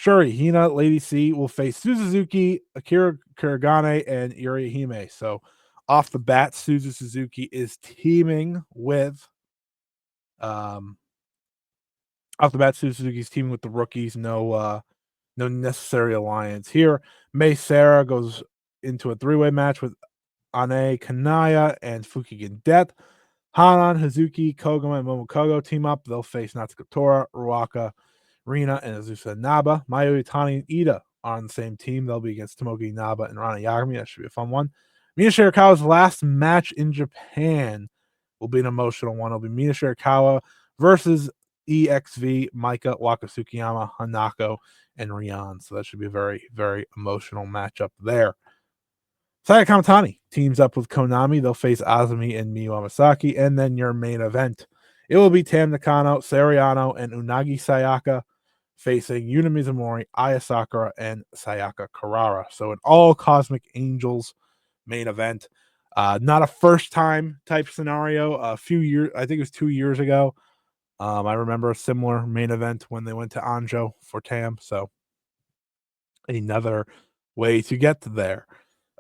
Syuri, Hina, Lady C will face Suzu Suzuki, Akira Kuragane, and Yuri Hime. So off the bat, Suzu Suzuki is teaming with Suzuki's teaming with the rookies. No necessary alliance here. Mei Sarah goes into a three-way match with Ane Kanaya and Fukigen Death. Hanan, Hazuki, Koguma, and Momokogo team up. They'll face Natsuko Tora, Ruaka, Erina, and Azusa Naba. Mayu, Iwatani, and Ida are on the same team. They'll be against Tomoki Naba and Rana Yagami. That should be a fun one. Mina Shirakawa's last match in Japan will be an emotional one. It'll be Mina Shirakawa versus EXV, Maika, Waka Tsukiyama, Hanako, and Rian. So that should be a very, very emotional matchup there. Saya Kamatani teams up with Konami. They'll face Azumi and Miyu Amasaki. And then your main event, it will be Tam Nakano, Saori Anou, and Unagi Sayaka facing Yuna Mizumori, Aya Sakura, and Sayaka Karara. So an all Cosmic Angels main event. Not a first time type scenario. A few years, I think it was 2 years ago. I remember a similar main event when they went to Anjo for Tam. So another way to get there.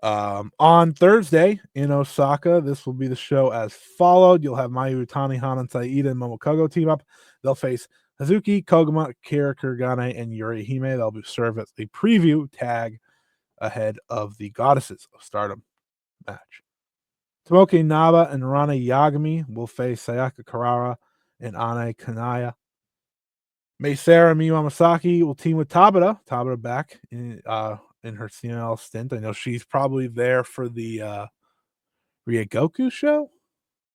On Thursday in Osaka, this will be the show as followed. You'll have Mayu, Iwatani, Hanan, Saida, and Momokogo team up. They'll face Hazuki, Koguma, Kira Kuragane, and Yuri Hime. They'll serve as a preview tag ahead of the Goddesses of Stardom match. Tomoki Naba and Rana Yagami will face Sayaka Karara and Ane Kanaya. Meisara Miyu Amasaki will team with Tabata. Tabata back in her CNL stint. I know she's probably there for the Ryogoku show.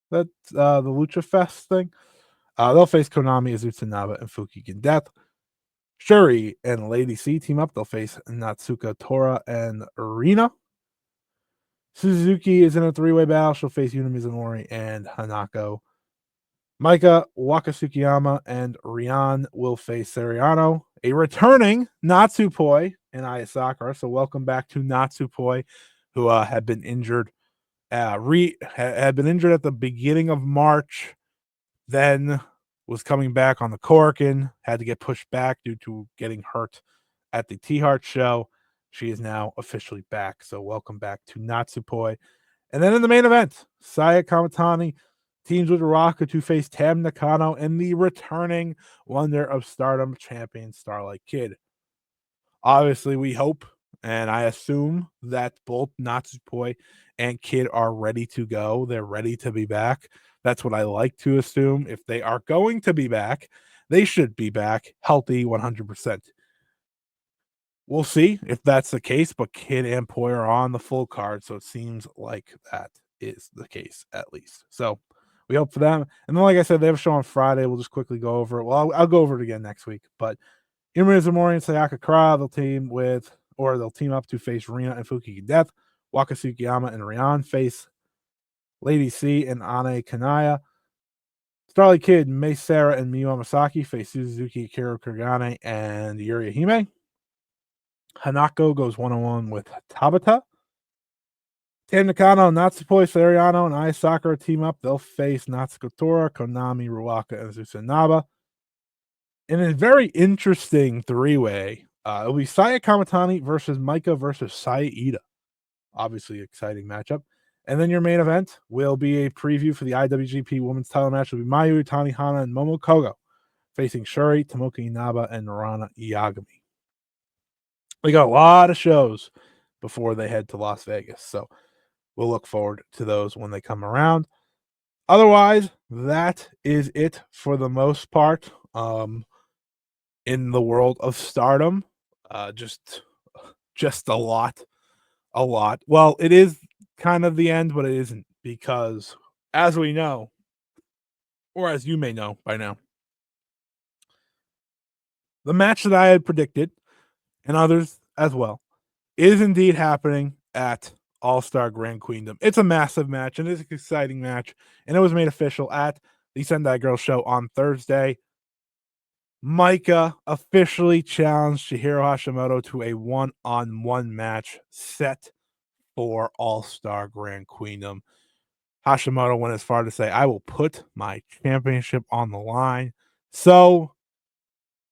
That's the Lucha Fest thing. They'll face Konami, Azutsunaba, and Fukigen Death. Syuri and Lady C team up. They'll face Natsuka Tora and Erina. Suzuki is in a three-way battle. She'll face Yuna Mizunori and Hanako. Maika, Waka Tsukiyama, and Rian will face Seriano. A returning Natsupoi and Aya Sakura. So welcome back to Natsupoi, who had been injured. Had been injured at the beginning of March. Then was coming back on the Korakuen. Had to get pushed back due to getting hurt at the T-Heart show. She is now officially back. So welcome back to Natsupoi. And then in the main event, Saya Kamatani teams with Raka to face Tam Nakano and the returning Wonder of Stardom champion Starlight Kid. Obviously, we hope and I assume that both Natsupoi and Kid are ready to go. They're ready to be back. That's what I like to assume. If they are going to be back, they should be back healthy 100%. We'll see if that's the case, but Kid and Poi are on the full card, so it seems like that is the case at least. So we hope for them. And then, like I said, they have a show on Friday. We'll just quickly go over it. Well, I'll go over it again next week. But Iruma Izumori and Sayaka Kara, they'll team up to face Rina and Fukigen Death. Waka Tsukiyama and Rian face Lady C and Ane Kanaya. Starlight Kid, Mei Sarah, and Miyu Amasaki face Suzuki, Kiro Kuragane, and Yuri Hime. Hanako goes one-on-one with Tabata. Tam Nakano, Natsupoi, Seriano, and Aya Sakura team up. They'll face Natsuko Tora, Konami, Ruaka, and Susanaba. In a very interesting three-way, it'll be Saya Kamatani versus Maika versus Saya Ida. Obviously, exciting matchup. And then your main event will be a preview for the IWGP Women's Title match. It'll be Mayu, Iwatani, Hina, and Momo Kogo facing Syuri, Tomoki Inaba, and Rana Yagami. We got a lot of shows before they head to Las Vegas, so we'll look forward to those when they come around. Otherwise, that is it for the most part in the world of Stardom. Just a lot. Well, it is kind of the end, but it isn't because, as we know, or as you may know by now, the match that I had predicted, and others as well, is indeed happening at All-Star Grand Queendom. It's a massive match, and it's an exciting match, and it was made official at the Sendai Girls show on Thursday. Maika officially challenged Chihiro Hashimoto to a one-on-one match set for All-Star Grand Queendom. Hashimoto went as far to say, I will put my championship on the line. So,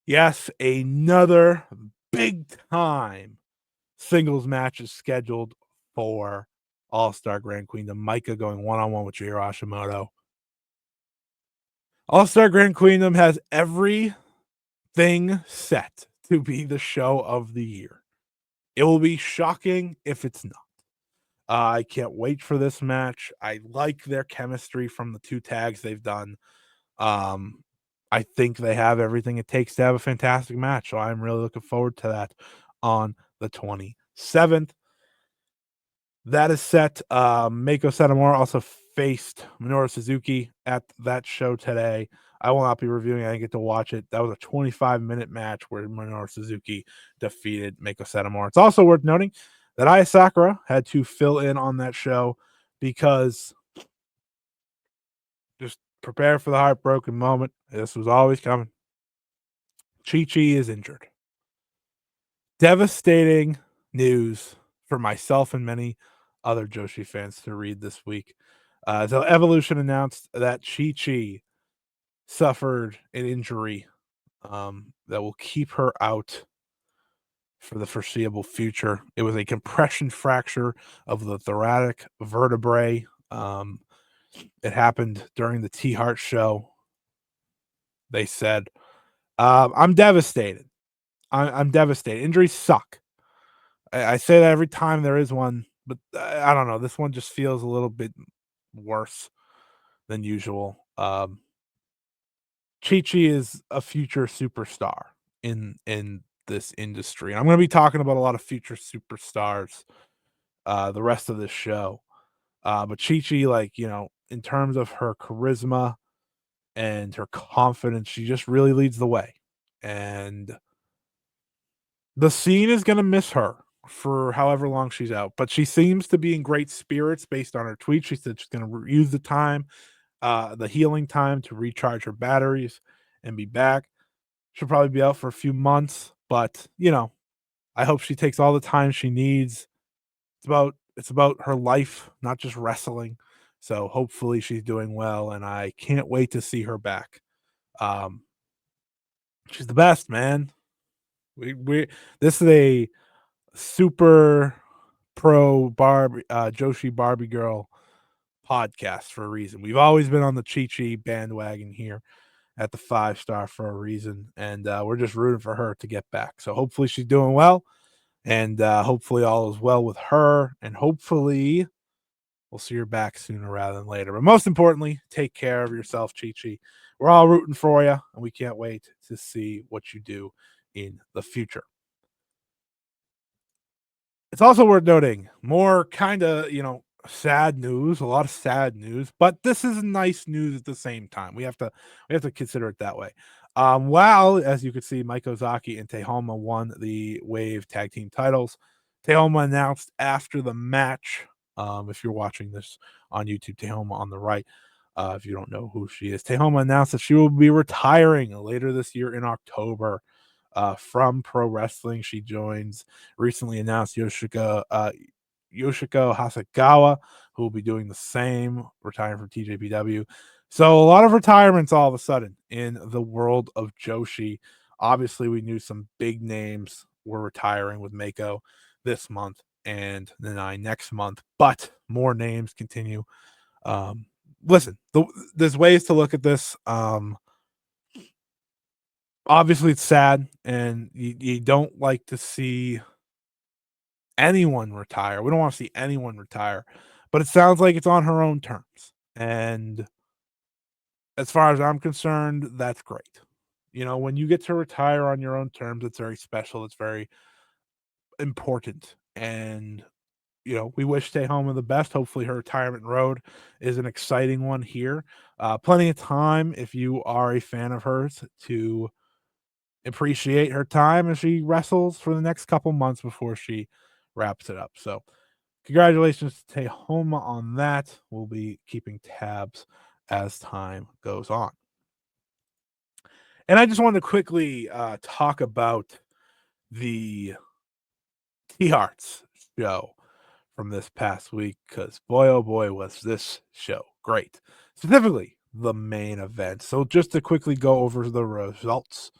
yes, another big-time singles match is scheduled for All-Star Grand Queendom. Maika going one-on-one with Chihiro Hashimoto. All-Star Grand Queendom has everything set to be the show of the year. It will be shocking if it's not. I can't wait for this match. I like their chemistry from the two tags they've done. I think they have everything it takes to have a fantastic match. So I'm really looking forward to that on the 27th. That is set. Mako Satomura also faced Minoru Suzuki at that show today. I will not be reviewing. I didn't get to watch it. That was a 25-minute match where Minoru Suzuki defeated Mako Satomura. It's also worth noting that Aya Sakura had to fill in on that show because just prepare for the heartbroken moment. This was always coming. Chi-Chi is injured. Devastating news for myself and many other Joshi fans to read this week. So Evolution announced that Chi-Chi suffered an injury that will keep her out for the foreseeable future. It was a compression fracture of the thoracic vertebrae. It happened during the T-Heart show, they said. I'm devastated. I'm devastated. Injuries suck. I say that every time there is one, but I don't know. This one just feels a little bit worse than usual. Chi is a future superstar in this industry. I'm going to be talking about a lot of future superstars the rest of this show. But Chi, like, in terms of her charisma and her confidence, she just really leads the way. And the scene is going to miss her for however long she's out, but she seems to be in great spirits based on her tweet. She said she's going to use the time, the healing time, to recharge her batteries and be back. She'll probably be out for a few months, but I hope she takes all the time she needs. It's about her life, not just wrestling. So hopefully she's doing well, and I can't wait to see her back. Um, she's the best, man. We this is a super pro Barbie Joshi Barbie girl podcast for a reason. We've always been on the Chi bandwagon here at the 5 star for a reason, and we're just rooting for her to get back. So hopefully she's doing well, and hopefully all is well with her, and hopefully we'll see her back sooner rather than later. But most importantly, take care of yourself, Chi. We're all rooting for you, and we can't wait to see what you do in the future. It's also worth noting more kind of, sad news, a lot of sad news, but this is nice news at the same time. We have to consider it that way. While, as you can see, Mike Ozaki and Tae Honma won the Wave Tag Team titles. Tae Honma announced after the match, if you're watching this on YouTube, Tae Honma on the right, if you don't know who she is, Tae Honma announced that she will be retiring later this year in October from pro wrestling. She joins recently announced Yoshiko Hasagawa, who will be doing the same, retiring from TJPW. So a lot of retirements all of a sudden in the world of Joshi. Obviously, we knew some big names were retiring with Mako this month and the 9 next month, but more names continue. Listen, there's ways to look at this. Obviously, it's sad, and you don't like to see anyone retire. We don't want to see anyone retire, but it sounds like it's on her own terms. And as far as I'm concerned, that's great. When you get to retire on your own terms, it's very special. It's very important. And, we wish Stay Home the best. Hopefully, her retirement road is an exciting one here. Plenty of time if you are a fan of hers to appreciate her time as she wrestles for the next couple months before she wraps it up. So, congratulations to Tae Honma on that. We'll be keeping tabs as time goes on. And I just wanted to quickly talk about the T-Hearts show from this past week, because boy, oh boy, was this show great. Specifically, the main event. So just to quickly go over the results.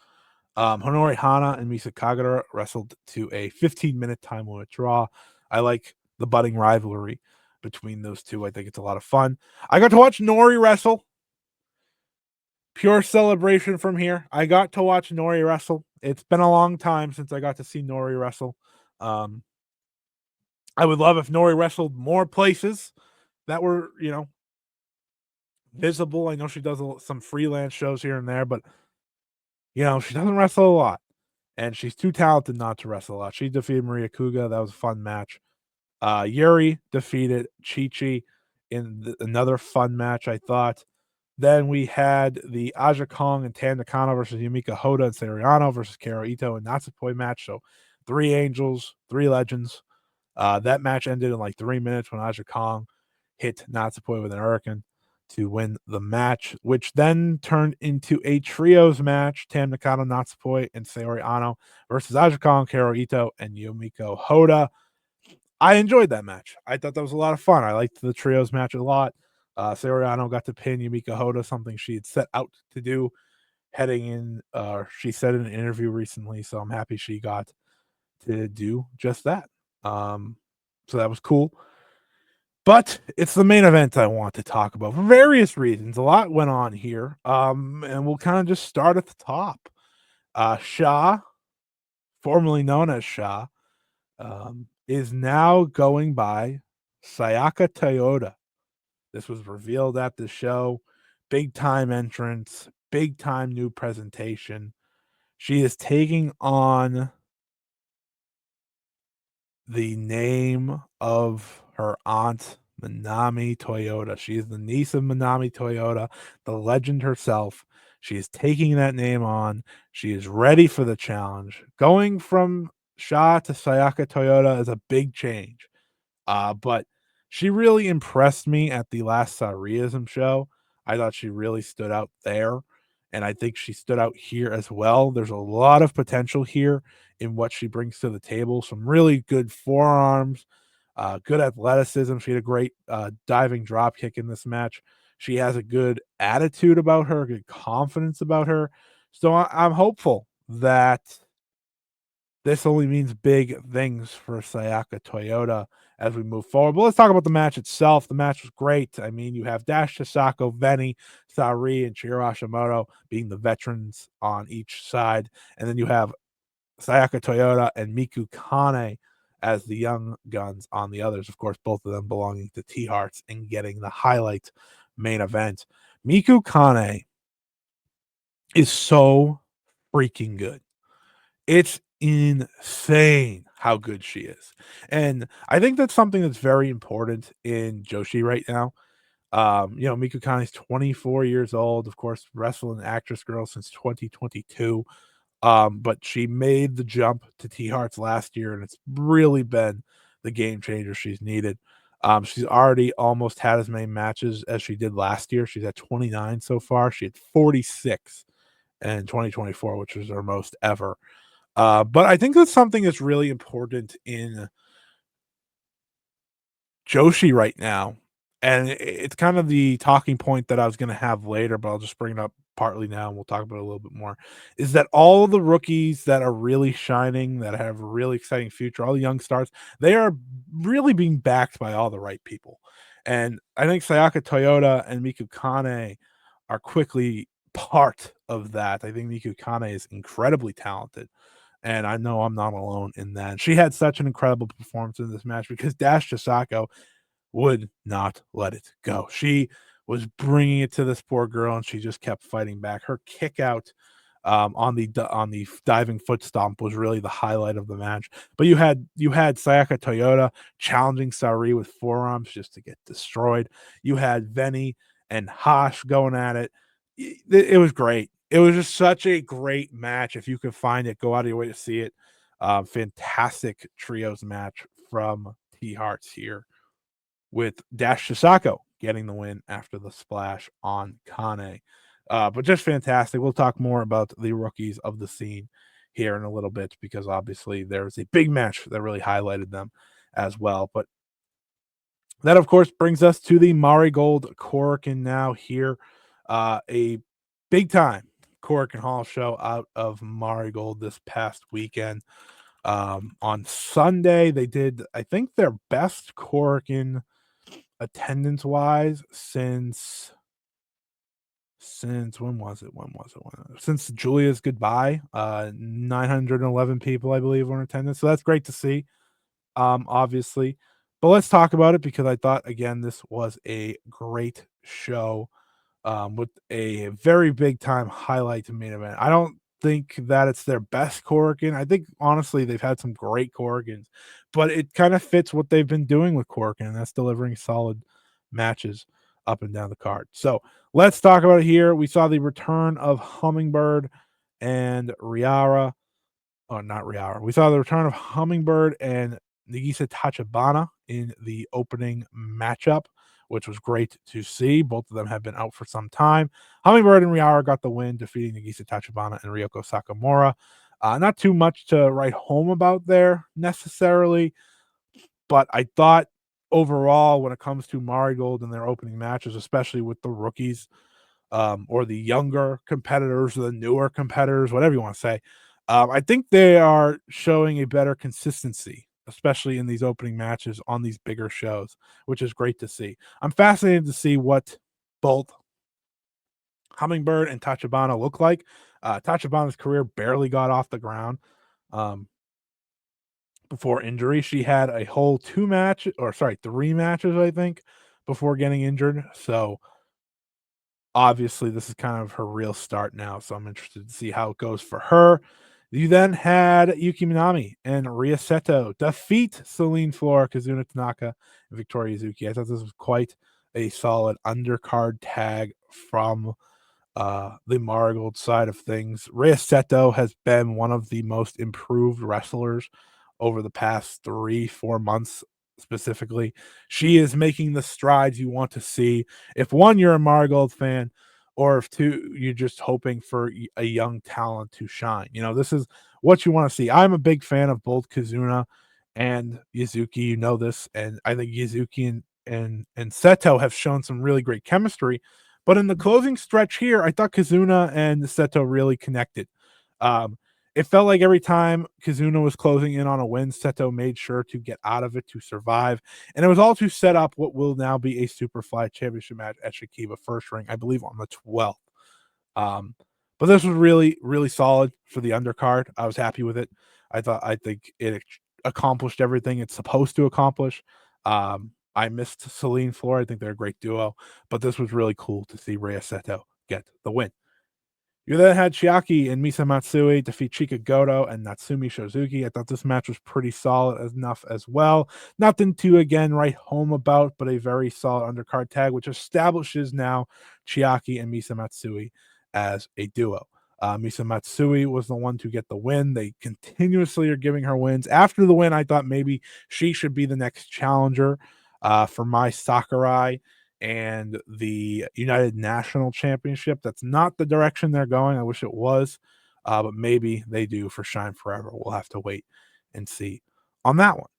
Honori Hana and Misa Kagura wrestled to a 15-minute time limit draw. I like the budding rivalry between those two. I think it's a lot of fun. I got to watch Nori wrestle. Pure celebration from here. I got to watch Nori wrestle. It's been a long time since I got to see Nori wrestle. I would love if Nori wrestled more places that were, visible. I know she does some freelance shows here and there, but she doesn't wrestle a lot. And she's too talented not to wrestle a lot. She defeated Maria Kuga. That was a fun match. Yuri defeated Chi in another fun match, I thought. Then we had the Aja Kong and Tan Nakano versus Yumika Hoda and Sayori versus Karo Ito and Natsupoi match. So 3 angels, 3 legends. That match ended in like 3 minutes when Aja Kong hit Natsupoi with an hurricane to win the match, which then turned into a trios match: Tam Nakano, Natsupoi, and Saori Anou versus Aja Kong, Karo Ito, and Yumiko Hoda. I enjoyed that match. I thought that was a lot of fun. I liked the trios match a lot. Saori Anou got to pin Yumiko Hoda, something she had set out to do heading in. She said in an interview recently, so I'm happy she got to do just that. So that was cool. But it's the main event I want to talk about for various reasons. A lot went on here. And we'll kind of just start at the top. Shah, formerly known as Shah, is now going by Sayaka Toyota. This was revealed at the show. Big time entrance, big time new presentation. She is taking on the name of her aunt, Minami Toyota. She is the niece of Minami Toyota, the legend herself. She is taking that name on. She is ready for the challenge. Going from Sha to Sayaka Toyota is a big change. But she really impressed me at the last Sareism show. I thought she really stood out there, and I think she stood out here as well. There's a lot of potential here in what she brings to the table. Some really good forearms, good athleticism. She had a great diving drop kick in this match. She has a good attitude about her, good confidence about her. So I'm hopeful that this only means big things for Sayaka Toyota as we move forward. But let's talk about the match itself. The match was great. I mean, you have Dash Chisako, Veni, Saori, and Chihiro Hashimoto being the veterans on each side. And then you have Sayaka Toyota and Miku Kane as the young guns on the others. Of course, both of them belonging to T Hearts and getting the highlight main event. Miku Kane is so freaking good. It's insane how good she is. And I think that's something that's very important in Joshi right now. Miku Kane's 24 years old, of course, wrestling actress girl since 2022. But she made the jump to T Hearts last year, and it's really been the game changer she's needed. She's already almost had as many matches as she did last year. She's at 29 so far. She had 46 in 2024, which was her most ever. But I think that's something that's really important in Joshi right now. And it's kind of the talking point that I was going to have later, but I'll just bring it up partly now and we'll talk about it a little bit more. Is that all the rookies that are really shining, that have a really exciting future, all the young stars, they are really being backed by all the right people. And I think Sayaka Toyota and Miku Kane are quickly part of that. I think Miku Kane is incredibly talented. And I know I'm not alone in that. She had such an incredible performance in this match because Dash Chisako would not let it go. She was bringing it to this poor girl, and she just kept fighting back. Her kick out on the diving foot stomp was really the highlight of the match. But you had Sayaka Toyota challenging Saori with forearms just to get destroyed. You had Veni and Hash going at it. It was great. It was just such a great match. If you could find it, go out of your way to see it. Fantastic trios match from T Hearts here with Dash Chisako getting the win after the splash on Kane. But just fantastic. We'll talk more about the rookies of the scene here in a little bit because obviously there's a big match that really highlighted them as well. But that, of course, brings us to the Marigold Korakuen now here. A big time Korakuen Hall show out of Marigold this past weekend. On Sunday, they did, I think, their best Korakuen attendance wise since since Julia's goodbye. 911 people, I believe, were in attendance, so that's great to see. Obviously, but let's talk about it because I thought again this was a great show, with a very big time highlight to main event. I don't think that it's their best Korakuen. I think honestly they've had some great Korakuens, but it kind of fits what they've been doing with Korakuen, and that's delivering solid matches up and down the card. So let's talk about it here. We saw the return of Hummingbird and Riara. Oh, not Riara. We saw the return of Hummingbird and Nagisa Tachibana in the opening matchup, which was great to see. Both of them have been out for some time. Hummingbird and Riara got the win, defeating Nagisa Tachibana and Ryoko Sakamura. Not too much to write home about there necessarily, but I thought overall, when it comes to Marigold and their opening matches, especially with the rookies, or the younger competitors or the newer competitors, whatever you want to say. I think they are showing a better consistency, especially in these opening matches on these bigger shows, which is great to see. I'm fascinated to see what both Hummingbird and Tachibana look like. Tachibana's career barely got off the ground before injury. She had a whole 3 matches, I think, before getting injured. So obviously, this is kind of her real start now. So I'm interested to see how it goes for her. You then had Yuki Minami and Rhea Seto defeat Celine Flora, Kazuna Tanaka, and Victoria Yuzuki. I thought this was quite a solid undercard tag from the Marigold side of things. Rhea Seto has been one of the most improved wrestlers over the past 3-4 months specifically. She is making the strides you want to see. If one, you're a Marigold fan, or if two, you're just hoping for a young talent to shine. This is what you want to see. I'm a big fan of both Kazuna and Yuzuki. You know this, and I think Yuzuki and Seto have shown some really great chemistry. But in the closing stretch here, I thought Kazuna and Seto really connected. Um, it felt like every time Kazuna was closing in on a win, Seto made sure to get out of it to survive. And it was all to set up what will now be a Superfly Championship match at Shikiba First Ring, I believe on the 12th. Um, but this was really, really solid for the undercard. I was happy with it. I think it accomplished everything it's supposed to accomplish. I missed Celine Flora. I think they're a great duo, but this was really cool to see Rhea Seto get the win. You then had Chiaki and Misa Matsui defeat Chika Goto and Natsumi Shozuki. I thought this match was pretty solid enough as well. Nothing to, again, write home about, but a very solid undercard tag, which establishes now Chiaki and Misa Matsui as a duo. Misa Matsui was the one to get the win. They continuously are giving her wins. After the win, I thought maybe she should be the next challenger for Mai Sakurai and the United National Championship. That's not the direction they're going. I wish it was, but maybe they do for Shine Forever. We'll have to wait and see on that one.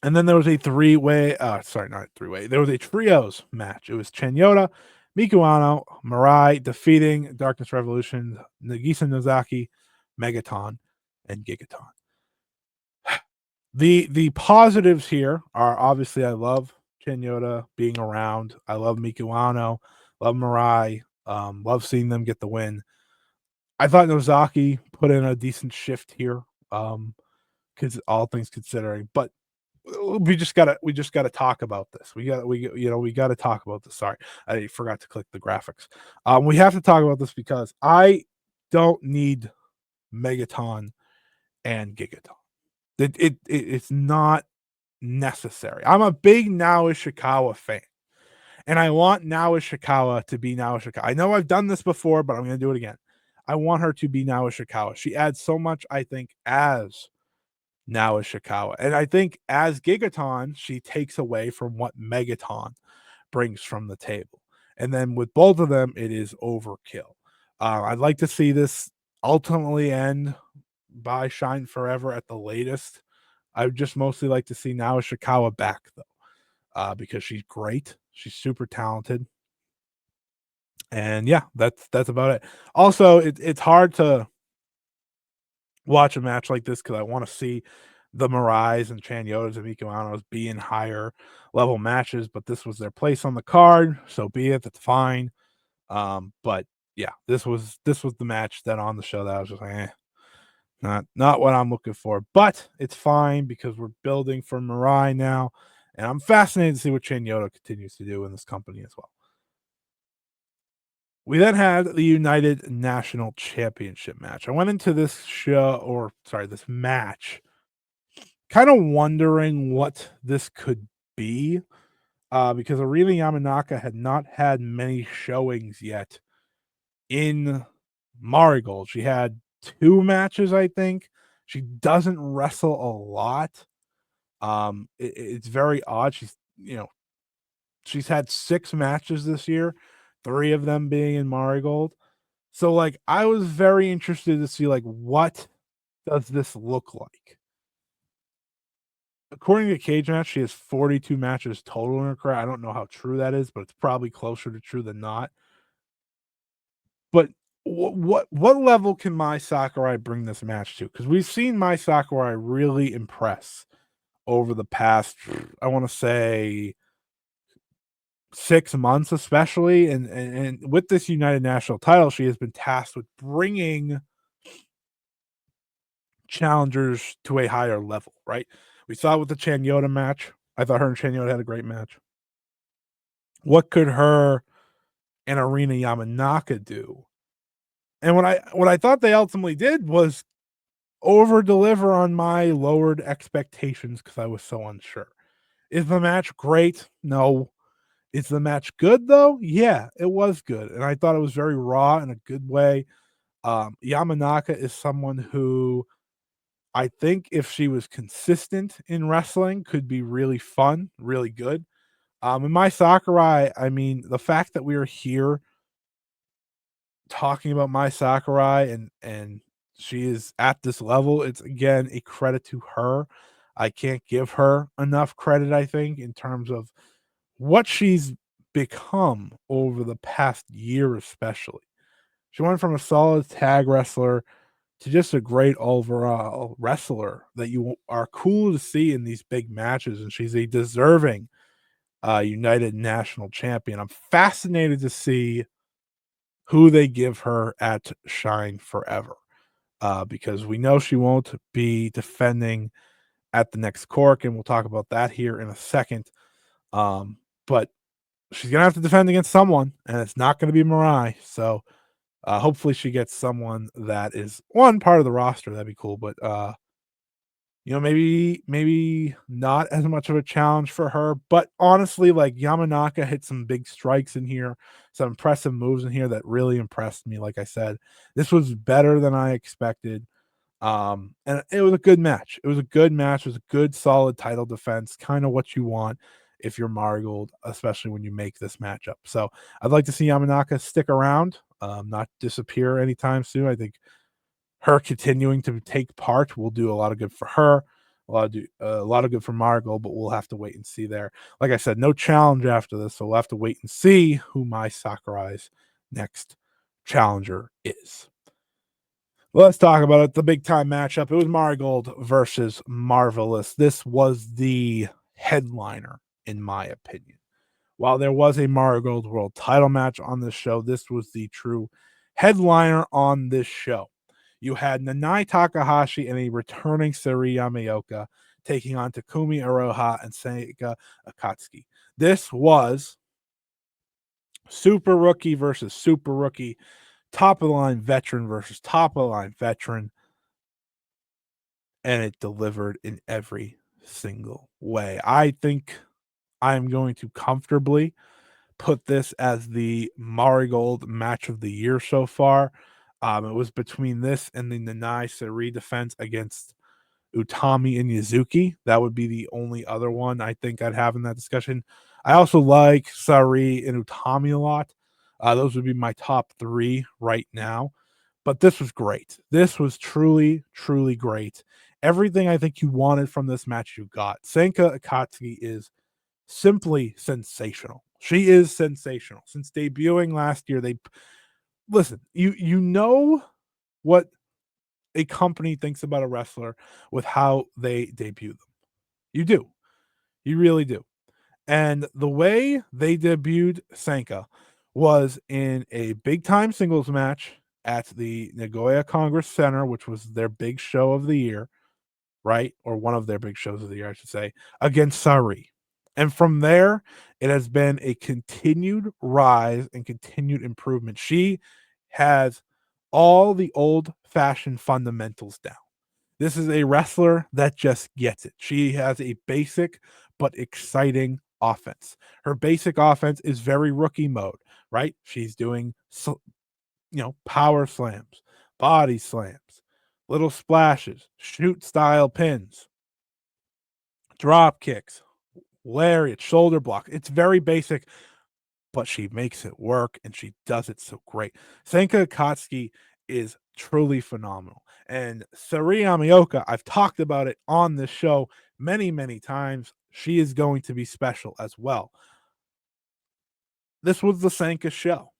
And then there was a not three-way. There was a trios match. It was Chen Yoda, Mikuano, Mirai defeating Darkness Revolution, Nagisa Nozaki, Megaton, and Gigaton. The positives here are obviously I love Chen Yoda being around. I love Mikuano, love Mirai, love seeing them get the win. I thought Nozaki put in a decent shift here, because all things considering. But we just gotta talk about this. We gotta talk about this. Sorry, I forgot to click the graphics. We have to talk about this because I don't need Megaton and Gigaton. It's not necessary. I'm a big Nao Ishikawa fan, and I want Nao Ishikawa to be Nao Ishikawa. I know I've done this before, but I'm going to do it again. I want her to be Nao Ishikawa. She adds so much, I think, as Nao Ishikawa. And I think as Gigaton, she takes away from what Megaton brings from the table. And then with both of them, it is overkill. I'd like to see this ultimately end by Shine Forever at the latest. I would just mostly like to see Nao Ishikawa back, though, because she's great. She's super talented. And yeah, that's about it. Also, it's hard to watch a match like this because I want to see the Mirais and Chanyotas and Mikuanos be in higher level matches, but this was their place on the card, so be it. That's fine. But yeah, this was the match that on the show that I was just like, not what I'm looking for. But it's fine because we're building for Mirai now, and I'm fascinated to see what Chanyota continues to do in this company as well. We then had the United National Championship match. I went into this this match, kind of wondering what this could be, because Erina Yamanaka had not had many showings yet in Marigold. She had 2 matches, I think. She doesn't wrestle a lot. It's very odd. She's had 6 matches this year, 3 of them being in Marigold. So, like, I was very interested to see, like, what does this look like? According to Cage Match, she has 42 matches total in her career. I don't know how true that is, but it's probably closer to true than not. But what level can Mai Sakurai bring this match to? Because we've seen Mai Sakurai really impress over the past, I want to say, 6 months, especially, and with this United National title, she has been tasked with bringing challengers to a higher level, right? We saw it with the Chanyota match. I thought her and Chanyota had a great match. What could her and Erina Yamanaka do? And what I thought they ultimately did was over deliver on my lowered expectations because I was so unsure. Is the match great? No. Is the match good though? Yeah, it was good. And I thought it was very raw in a good way. Yamanaka is someone who I think if she was consistent in wrestling could be really fun, really good. And my Sakurai, I mean, the fact that we are here talking about my Sakurai and she is at this level, it's again a credit to her. I can't give her enough credit, I think, in terms of what she's become over the past year, especially. She went from a solid tag wrestler to just a great overall wrestler that you are cool to see in these big matches, and she's a deserving United National Champion. I'm fascinated to see who they give her at Shine Forever, because we know she won't be defending at the next Cork, and we'll talk about that here in a second. But she's gonna have to defend against someone, and it's not gonna be Mirai. So hopefully she gets someone that is one part of the roster. That'd be cool. But maybe not as much of a challenge for her. But honestly, like Yamanaka hit some big strikes in here, some impressive moves in here that really impressed me. Like I said, this was better than I expected. And it was a good match. It was a good match. It was a good, solid title defense, kind of what you want if you're Marigold, especially when you make this matchup. So I'd like to see Yamanaka stick around, not disappear anytime soon. I think her continuing to take part will do a lot of good for her, a lot of good for Marigold, but we'll have to wait and see there. Like I said, no challenge after this, so we'll have to wait and see who my Sakurai's next challenger is. Let's talk about it. The big time matchup. It was Marigold versus Marvelous. This was the headliner, in my opinion. While there was a Marigold World title match on this show, this was the true headliner on this show. You had Nanai Takahashi and a returning Syuri Yamaoka taking on Takumi Iroha and Seika Akatsuki. This was super rookie versus super rookie, top of the line veteran versus top of the line veteran, and it delivered in every single way. I think I'm going to comfortably put this as the Marigold match of the year so far. It was between this and the Nanai Sari defense against Utami and Yuzuki. That would be the only other one I think I'd have in that discussion. I also like Sari and Utami a lot. Those would be my top three right now. But this was great. This was truly, truly great. Everything I think you wanted from this match, you got. Senka Akatsuki is simply sensational. She is sensational. Since debuting last year, they listen, you know what a company thinks about a wrestler with how they debut them. You do. You really do. And the way they debuted Senka was in a big time singles match at the Nagoya Congress Center, which was their big show of the year, right? Or one of their big shows of the year, I should say, against Saori. And from there, it has been a continued rise and continued improvement. She has all the old fashioned fundamentals down. This is a wrestler that just gets it. She has a basic but exciting offense. Her basic offense is very rookie mode, right? She's doing, power slams, body slams, little splashes, shoot style pins, drop kicks, lariat, shoulder block. It's very basic, but she makes it work and she does it so great. Senka Akatsuki is truly phenomenal. And Sari Amioka, I've talked about it on this show many, many times. She is going to be special as well. This was the Sanka show.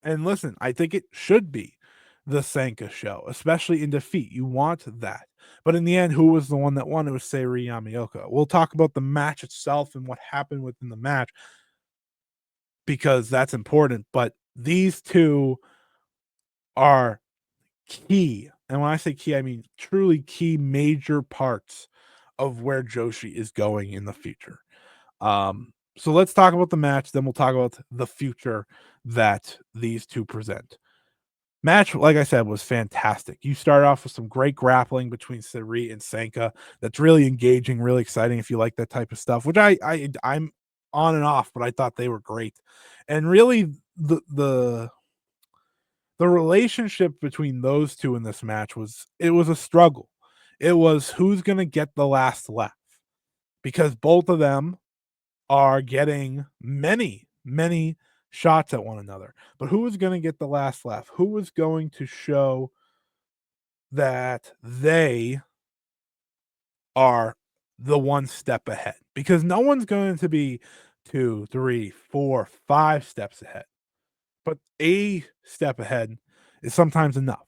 And listen, I think it should be the Sanka show, especially in defeat. You want that. But in the end, who was the one that won? It was Seiri Yamaoka. We'll talk about the match itself and what happened within the match. because that's important. But these two are key. And when I say key, I mean truly key major parts of where Joshi is going in the future. So let's talk about the match, then we'll talk about the future that these two present. Match, like I said, was fantastic. You start off with some great grappling between Syuri and Sanka. That's really engaging, really exciting if you like that type of stuff, which I'm on and off, but I thought they were great. And really the relationship between those two in this match was a struggle. It was who's going to get the last laugh because both of them are getting many shots at one another. But who was going to get the last laugh? Who was going to show that they are the one step ahead? Because no one's going to be 2, 3, 4, 5 steps ahead. But a step ahead is sometimes enough.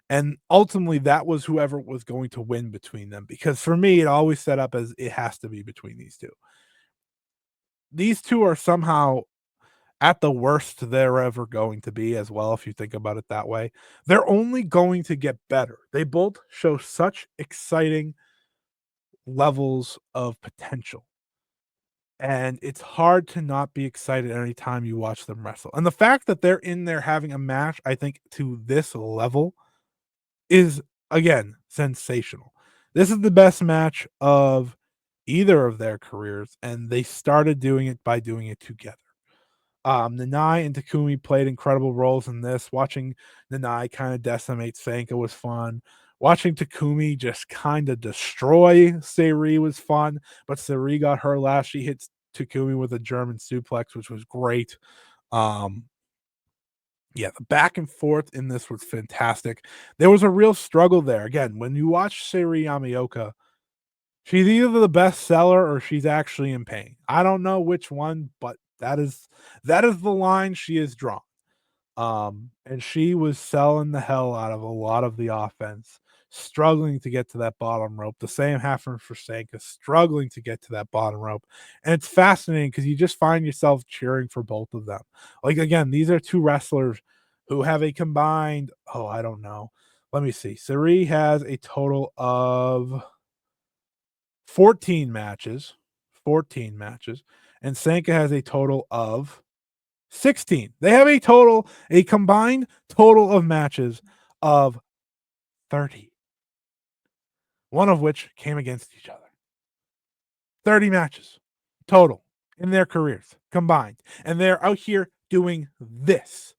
And ultimately, that was whoever was going to win between them. Because for me, it always set up as it has to be between these two. These two are somehow at the worst they're ever going to be as well, if you think about it that way. They're only going to get better. They both show such exciting levels of potential. And it's hard to not be excited anytime you watch them wrestle. And the fact that they're in there having a match, I think, to this level is, again, sensational. This is the best match of either of their careers, and they started doing it by doing it together. Nanai and Takumi played incredible roles in this. Watching Nanai kind of decimate Sanka was fun. Watching Takumi just kind of destroy Saori was fun, but Saori got her last. She hits Takumi with a German suplex, which was great. Um, yeah, the back and forth in this was fantastic. There was a real struggle there. Again, when you watch Saori Yamaoka, she's either the best seller or she's actually in pain. I don't know which one, but that is the line she is drawn. And she was selling the hell out of a lot of the offense, struggling to get to that bottom rope. The same happened for Sanka, struggling to get to that bottom rope. And it's fascinating because you just find yourself cheering for both of them. Like, again, these are two wrestlers who have a combined, oh, I don't know. Let me see. Sari has a total of 14 matches, 14 matches, and Sanka has a total of 16. They have a combined total of matches of 30, one of which came against each other. 30 matches total in their careers combined. And they're out here doing this.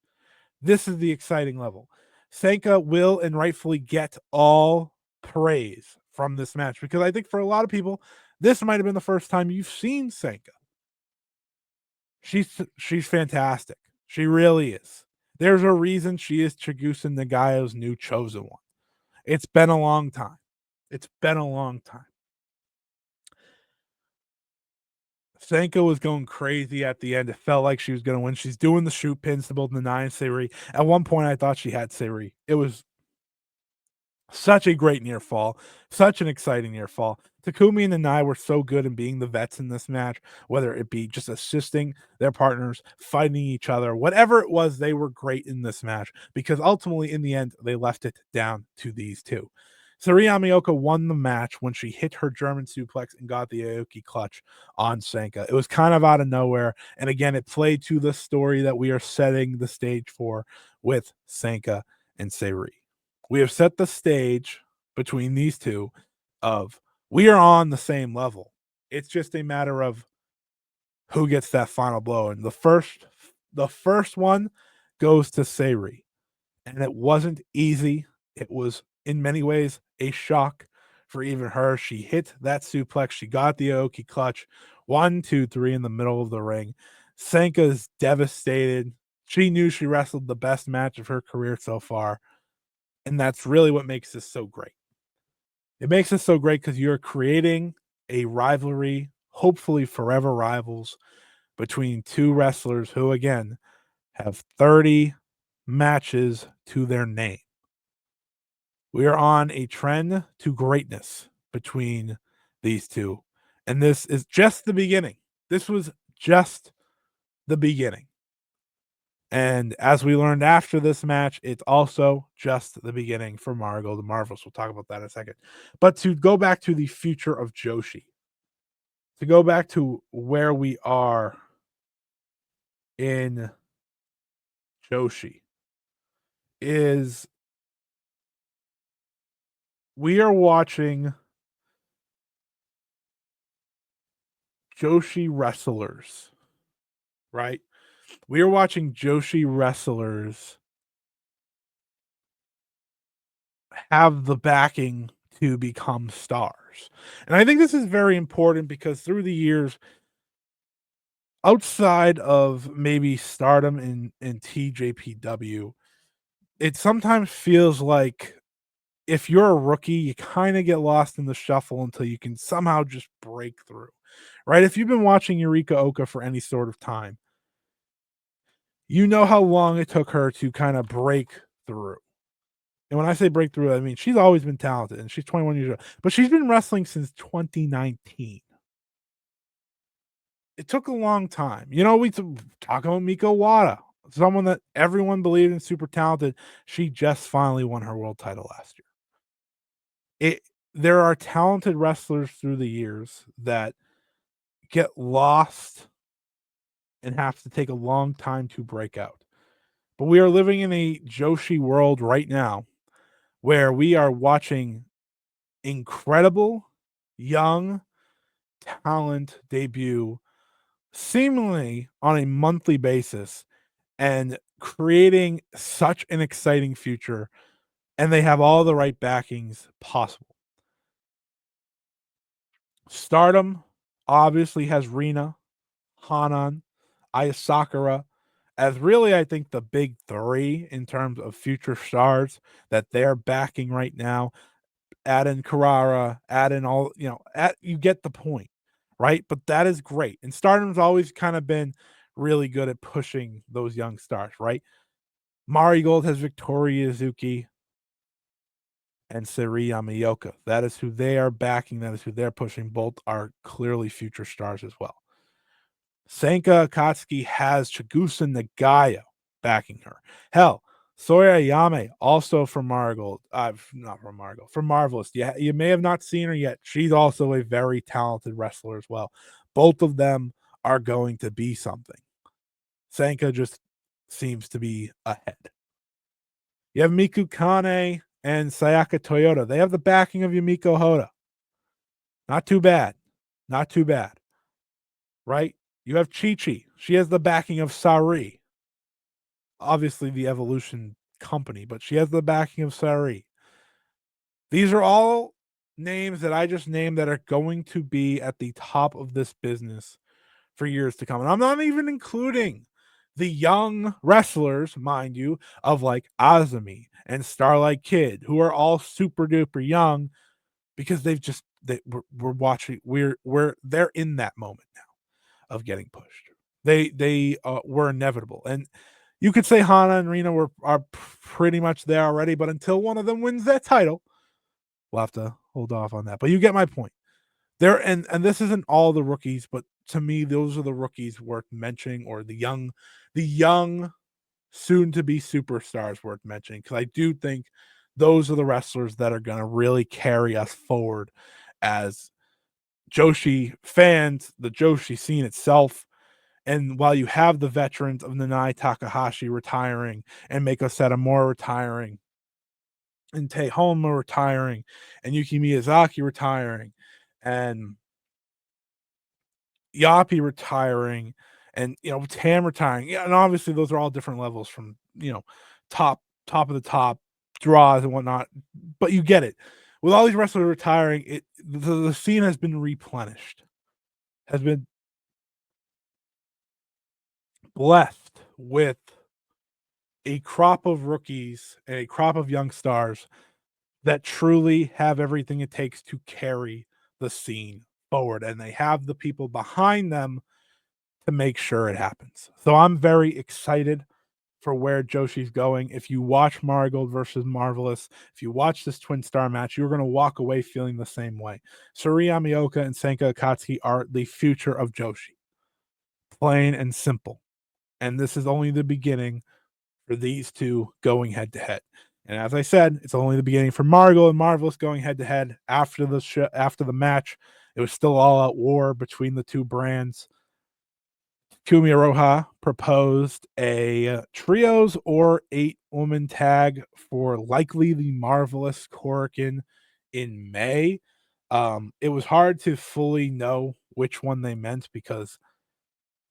This is the exciting level. Sanka will and rightfully get all praise from this match because I think for a lot of people, this might have been the first time you've seen Sanka. She's fantastic. She really is. There's a reason she is Chigusa Nagayo's new chosen one. It's been a long time. It's been a long time. Sanka was going crazy at the end. It felt like she was going to win. She's doing the shoot pins to both Nanai and Saori. At one point, I thought she had Saori. It was such a great near fall, such an exciting near fall. Takumi and Nanai were so good in being the vets in this match, whether it be just assisting their partners, fighting each other, whatever it was, they were great in this match because ultimately, in the end, they left it down to these two. Saori Yamaoka won the match when she hit her German suplex and got the Aoki clutch on Sanka. It was kind of out of nowhere. And again, it played to the story that we are setting the stage for with Sanka and Saori. We have set the stage between these two of we are on the same level. It's just a matter of who gets that final blow. And the first one goes to Saori. And it wasn't easy. It was in many ways a shock for even her. She hit that suplex. She got the Aoki clutch. 1, 2, 3 in the middle of the ring. Sanka's devastated. She knew she wrestled the best match of her career so far. And that's really what makes this so great. It makes this so great because you're creating a rivalry, hopefully forever rivals, between two wrestlers who, again, have 30 matches to their name. We are on a trend to greatness between these two. And this is just the beginning. This was just the beginning. And as we learned after this match, it's also just the beginning for Marigold and Marvelous. We'll talk about that in a second. But to go back to the future of Joshi, to go back to where we are in Joshi, is we are watching Joshi wrestlers, right? We are watching Joshi wrestlers have the backing to become stars. And I think this is very important because through the years, outside of maybe Stardom and TJPW, it sometimes feels like if you're a rookie, you kind of get lost in the shuffle until you can somehow just break through, right? If you've been watching Eureka Oka for any sort of time, you know how long it took her to kind of break through. And when I say breakthrough, I mean she's always been talented and she's 21 years old, but she's been wrestling since 2019. It took a long time. You know, we talk about Miko Wada, someone that everyone believed in, super talented. She just finally won her world title last year. There are talented wrestlers through the years that get lost and have to take a long time to break out. But we are living in a Joshi world right now where we are watching incredible young talent debut seemingly on a monthly basis and creating such an exciting future, and they have all the right backings possible. Stardom obviously has Rina, Hanan, Aya Sakura as really, I think, the big three in terms of future stars that they're backing right now. Add in Carrara, add in all, you get the point, right? But that is great. And Stardom's always kind of been really good at pushing those young stars, right? Marigold has Victoria Zuki and Syuri Yamaoka. That is who they are backing. That is who they're pushing. Both are clearly future stars as well. Senka Akatsuki has Chigusa Nagaya backing her. Hell, Soya Yame, also from Marigold. Not from Marigold, from Marvelous. Yeah, you may have not seen her yet. She's also a very talented wrestler as well. Both of them are going to be something. Senka just seems to be ahead. You have Miku Kane and Sayaka Toyota. They have the backing of Yumiko Hoda. Not too bad. Not too bad. Right? You have Chi Chi. She has the backing of Saori. Obviously, the Evolution company, but she has the backing of Saori. These are all names that I just named that are going to be at the top of this business for years to come. And I'm not even including the young wrestlers, mind you, of like Azumi and Starlight Kid, who are all super duper young because we're watching, they're in that moment now of getting pushed. They were inevitable. And you could say Hana and Rina are pretty much there already, but until one of them wins that title, we'll have to hold off on that. But you get my point. There and this isn't all the rookies, but to me, those are the rookies worth mentioning, or the young soon to be superstars worth mentioning. Because I do think those are the wrestlers that are gonna really carry us forward as Joshi fans, the Joshi scene itself. And while you have the veterans of Nanae Takahashi retiring and Meiko Satomura retiring and Tae Honma retiring and Yuki Miyazaki retiring and Yappy retiring and Tam retiring. Yeah, and obviously those are all different levels from top of the top draws and whatnot. But you get it. With all these wrestlers retiring, the scene has been replenished, has been blessed with a crop of rookies and a crop of young stars that truly have everything it takes to carry the scene forward, and they have the people behind them to make sure it happens. So I'm very excited for where Joshi's going. If you watch Marigold versus Marvelous, if you watch this twin star match, you're going to walk away feeling the same way. Syuri Yamaoka and Senka Akatsuki are the future of Joshi. Plain and simple. and this is only the beginning for these two going head to head. And as I said, it's only the beginning for Marigold and Marvelous going head to head after after the match. It was still all out war between the two brands. Kumi Aroha proposed a trios or 8-woman tag for likely the Marvelous Korakuen in May. It was hard to fully know which one they meant because,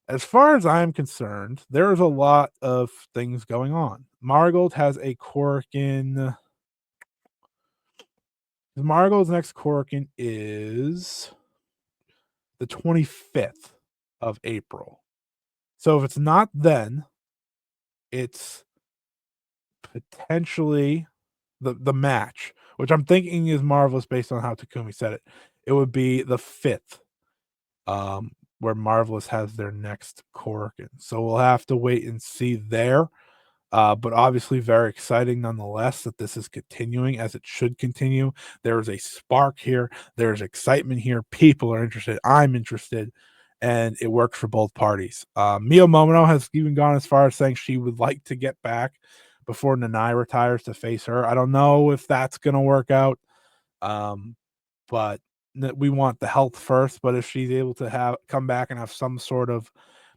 as far as I'm concerned, there's a lot of things going on. Marigold has a Korakuen. Marigold's next Korakuen is the 25th of April. So if it's not then, it's potentially the match, which I'm thinking is Marvelous based on how Takumi said it. It would be the 5th, where Marvelous has their next Korakuen. So we'll have to wait and see there. But obviously very exciting nonetheless that this is continuing as it should continue. There is a spark here. There's excitement here. People are interested. I'm interested. And it works for both parties. Mio Momono has even gone as far as saying she would like to get back before Nanai retires to face her. I don't know if that's going to work out. But we want the health first. But if she's able to come back and have some sort of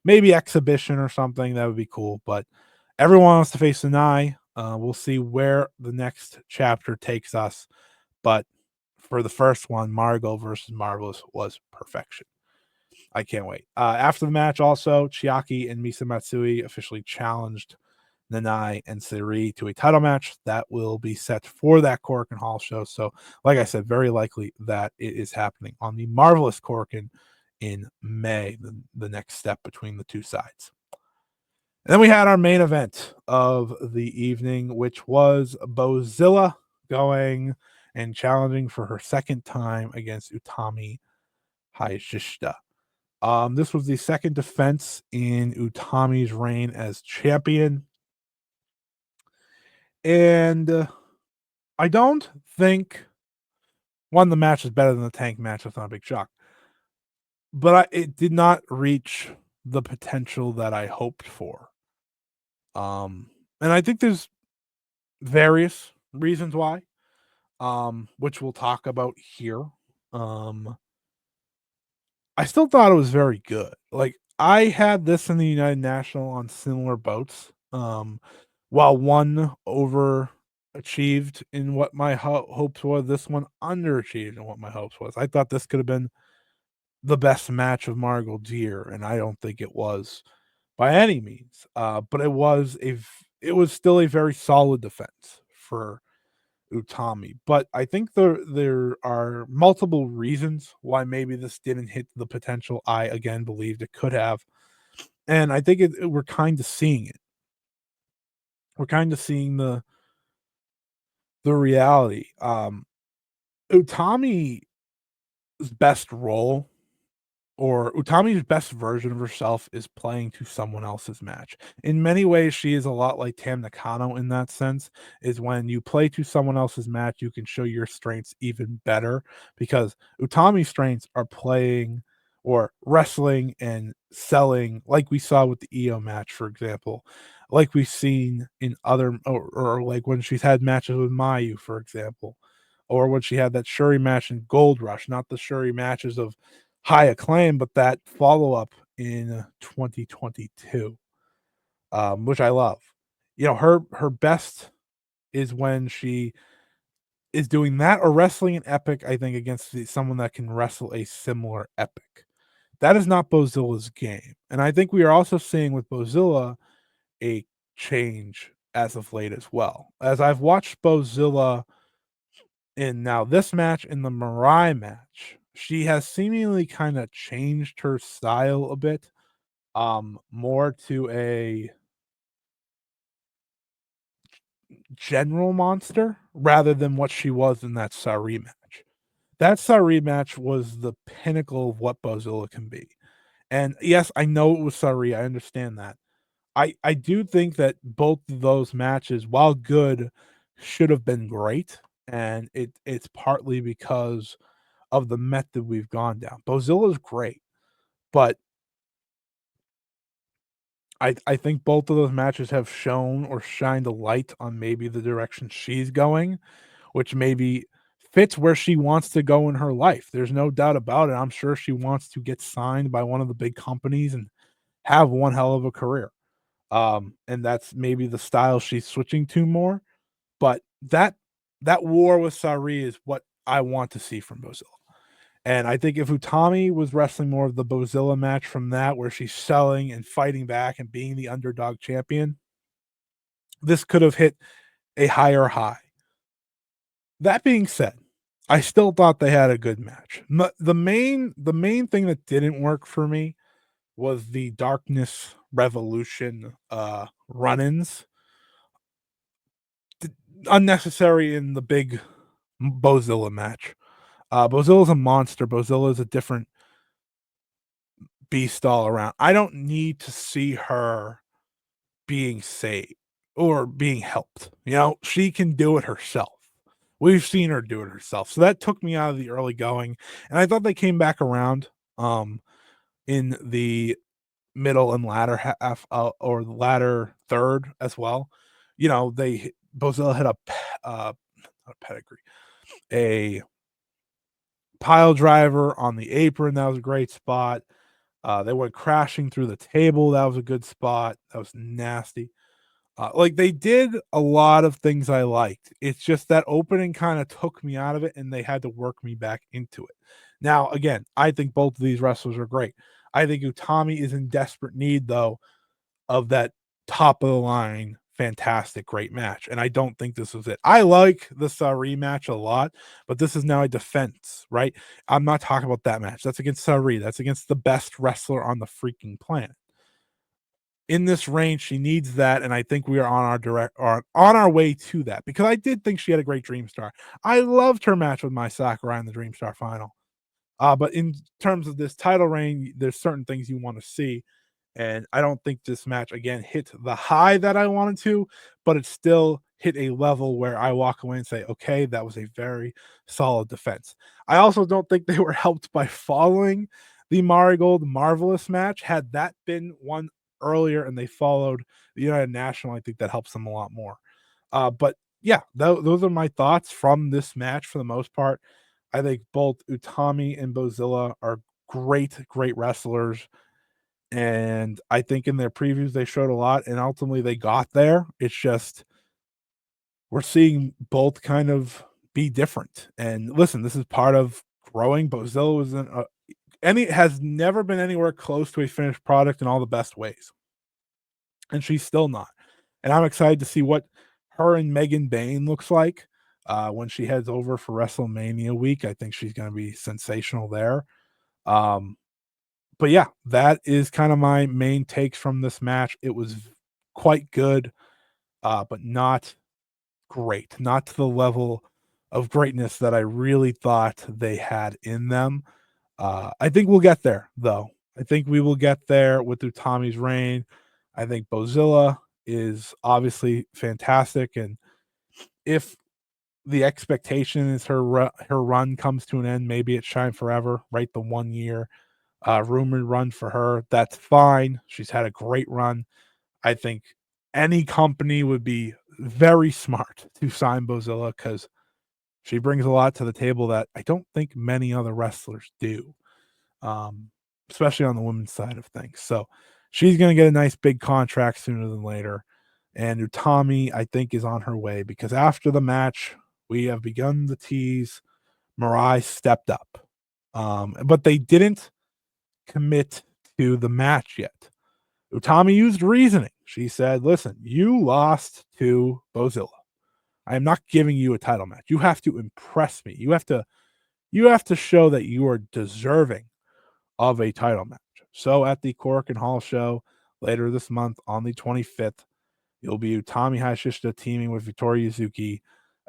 maybe exhibition or something, that would be cool. But everyone wants to face Nanai. We'll see where the next chapter takes us. But for the first one, Marigold versus Marvelous was perfection. I can't wait. After the match, also, Chiaki and Misa Matsui officially challenged Nanai and Syuri to a title match that will be set for that Korakuen Hall show. So, like I said, very likely that it is happening on the Marvelous Korakuen in May, the next step between the two sides. And then we had our main event of the evening, which was Bozilla going and challenging for her second time against Utami Hayashishita. This was the second defense in Utami's reign as champion. And I don't think the match is better than the tank match. That's not a big shock. But it did not reach the potential that I hoped for. And I think there's various reasons why, which we'll talk about here. I still thought it was very good. Like, I had this in the United National on similar boats. While one overachieved in what my hopes was, this one underachieved in what my hopes was. I thought this could have been the best match of Marigold's year, and I don't think it was by any means. But it was still a very solid defense for Utami. But I think there are multiple reasons why maybe this didn't hit the potential I again believed it could have. And I think we're kind of seeing it. We're kind of seeing the reality. Utami's best role, or Utami's best version of herself, is playing to someone else's match. In many ways, she is a lot like Tam Nakano in that sense, is when you play to someone else's match, you can show your strengths even better, because Utami's strengths are playing or wrestling and selling, like we saw with the EO match, for example, like we've seen in other, or like when she's had matches with Mayu, for example, or when she had that Syuri match in Gold Rush, not the Syuri matches of high acclaim, but that follow-up in 2022, which I love. You know, her best is when she is doing that or wrestling an epic, I think, against someone that can wrestle a similar epic. That is not Bozilla's game. And I think we are also seeing with Bozilla a change as of late as well. As I've watched Bozilla in now this match, in the Mirai match, she has seemingly kind of changed her style a bit, more to a general monster rather than what she was in that Saori match. That Saori match was the pinnacle of what Bozilla can be. And yes, I know it was Saori. I understand that. I do think that both of those matches, while good, should have been great. And it's partly because of the method we've gone down. Bozilla's great, but I think both of those matches have shown or shined a light on maybe the direction she's going, which maybe fits where she wants to go in her life. There's no doubt about it. I'm sure she wants to get signed by one of the big companies and have one hell of a career. And that's maybe the style she's switching to more. But that war with Saori is what I want to see from Bozilla. And I think if Utami was wrestling more of the Bozilla match from that, where she's selling and fighting back and being the underdog champion, this could have hit a higher high. That being said, I still thought they had a good match. The main thing that didn't work for me was the Darkness Revolution run-ins. Unnecessary in the big Bozilla match. Bozilla's a monster. Bozilla's a different beast all around. I don't need to see her being saved or being helped. She can do it herself. We've seen her do it herself. So that took me out of the early going. And I thought they came back around in the middle and latter half or the latter third as well. Bozilla hit not a pedigree, a pile driver on the apron. That was a great spot. They went crashing through the table. That was a good spot. That was nasty. Like they did a lot of things I liked. It's just that opening kind of took me out of it, and they had to work me back into it. Now, again, I think both of these wrestlers are great. I think Utami is in desperate need, though, of that top of the line, fantastic, great match. And I don't think this was it. I like the Saori match a lot, but this is now a defense, right? I'm not talking about that match. That's against Saori. That's against the best wrestler on the freaking planet. In this range, she needs that, and I think we are on our way to that because I did think she had a great Dream Star. I loved her match with my Sakurai in the Dream Star final. But in terms of this title reign, there's certain things you want to see. And I don't think this match again hit the high that I wanted to, but it still hit a level where I walk away and say, okay, that was a very solid defense. I also don't think they were helped by following the Marigold Marvelous match. Had that been one earlier and they followed the United National, I think that helps them a lot more. But yeah, those are my thoughts from this match for the most part. I think both Utami and Bozilla are great, great wrestlers. And I think in their previews they showed a lot, and ultimately they got there. It's just we're seeing both kind of be different. And listen, this is part of growing. Bozilla was in any has never been anywhere close to a finished product in all the best ways, and she's still not. And I'm excited to see what her and Megan Bain looks like when she heads over for WrestleMania week. I think she's going to be sensational there. Um, but yeah, that is kind of my main takes from this match. It was quite good, but not great, not to the level of greatness that I really thought they had in them. I think we'll get there, though. I think we will get there with Utami's reign. I think Bozilla is obviously fantastic, and if the expectation is her run comes to an end, maybe it's Shine Forever, right? The 1 year rumored run for her. That's fine. She's had a great run. I think any company would be very smart to sign Bozilla because she brings a lot to the table that I don't think many other wrestlers do, um, especially on the women's side of things. So she's going to get a nice big contract sooner than later. And Utami, I think, is on her way because after the match, we have begun the tease. Mirai stepped up, but they didn't commit to the match yet. Utami used reasoning. She said, listen, you lost to Bozilla. I am not giving you a title match. You have to impress me. You have to show that you are deserving of a title match. So at the Korakuen Hall show later this month on the 25th, it'll be Utami Hayashishita teaming with Victoria Yuzuki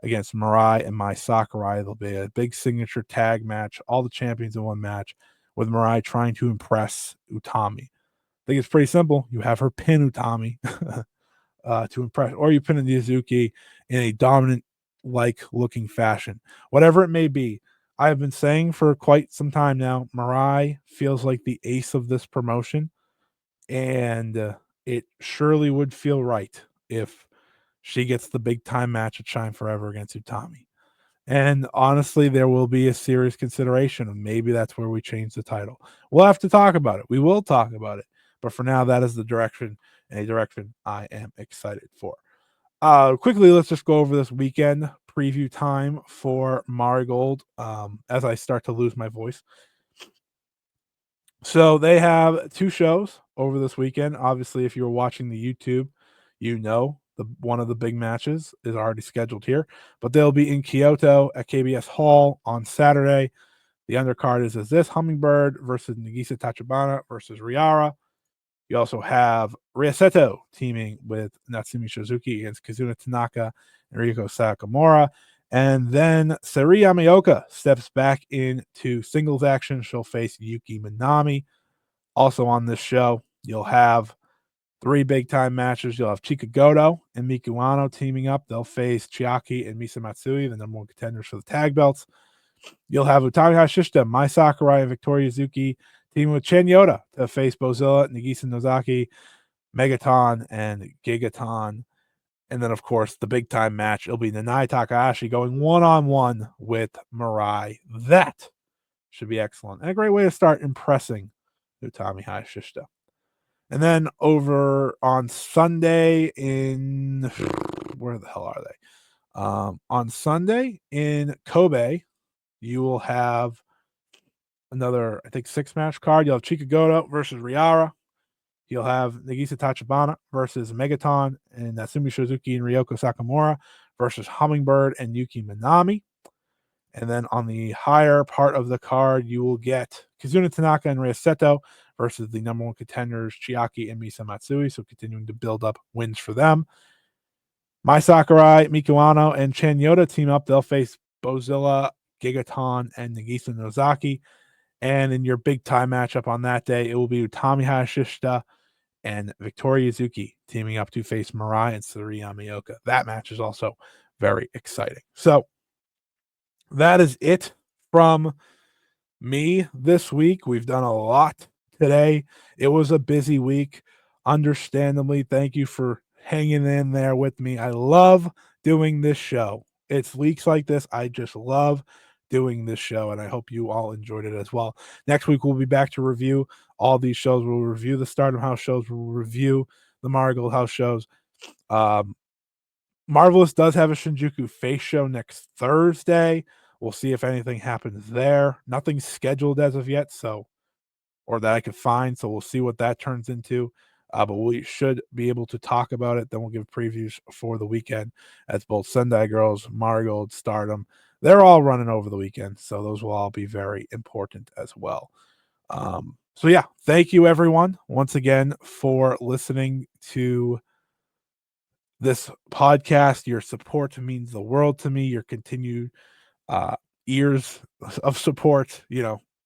against Mirai and Mai Sakurai. There'll be a big signature tag match, all the champions in one match, with Mirai trying to impress Utami. I think it's pretty simple. You have her pin Utami to impress, or you pin Yuzuki in a dominant like looking fashion. Whatever it may be, I have been saying for quite some time now, Mirai feels like the ace of this promotion. And it surely would feel right if she gets the big time match at Shine Forever against Utami. And honestly, there will be a serious consideration of maybe that's where we change the title. We'll have to talk about it. We will talk about it. But for now, that is the direction, and a direction I am excited for. Quickly, let's just go over this weekend preview time for Marigold as I start to lose my voice. So they have 2 shows over this weekend. Obviously, if you're watching the YouTube, you know one of the big matches is already scheduled here, but they'll be in Kyoto at KBS Hall on Saturday. The undercard is as this: Hummingbird versus Nagisa Tachibana versus Riara. You also have Seto teaming with Natsumi Suzuki against Kazuna Tanaka and Ryuko Sakamura. And then Saori Yamaoka steps back into singles action. She'll face Yuki Minami. Also on this show, you'll have 3 big time matches. You'll have Chika Goto and Miku Ano teaming up. They'll face Chiaki and Misa Matsui, the number 1 contenders for the tag belts. You'll have Utami Hashishita, Mai Sakurai, and Victoria Zuki teaming with Chen Yoda to face Bozilla, Nagisa Nozaki, Megaton, and Gigaton. And then, of course, the big time match. It'll be Nanae Takahashi going one-on-one with Mirai. That should be excellent. And a great way to start impressing Utami Hayashishita. And then over on Sunday in where the hell are they? On Sunday in Kobe, you will have another, I think, 6-match card. You'll have Chika Goto versus Riara. You'll have Nagisa Tachibana versus Megaton and Natsumi Suzuki and Ryoko Sakamura versus Hummingbird and Yuki Minami. And then on the higher part of the card, you will get Kazuna Tanaka and Rei Seto versus the number 1 contenders, Chiaki and Misa Matsui. So continuing to build up wins for them. Mai Sakurai, Miku Ano, and Chen Yoda team up. They'll face Bozilla, Gigaton, and Nagisa Nozaki. And in your big time matchup on that day, it will be Utami Hayashishita and Victoria Zuki teaming up to face Mirai and Saori Yamaoka. That match is also very exciting. So that is it from me this week. We've done a lot today. It was a busy week. Understandably, thank you for hanging in there with me. I love doing this show. It's weeks like this. I just love doing this show, and I hope you all enjoyed it as well. Next week, we'll be back to review all these shows. We'll review the Stardom House shows. We'll review the Marigold House shows. Marvelous does have a Shinjuku face show next Thursday. We'll see if anything happens there. Nothing's scheduled as of yet, or that I could find. So we'll see what that turns into. But we should be able to talk about it. Then we'll give previews for the weekend. That's both Sendai Girls, Marigold, Stardom. They're all running over the weekend. So those will all be very important as well. So yeah, thank you everyone once again for listening to this podcast. Your support means the world to me. Your continued years of support,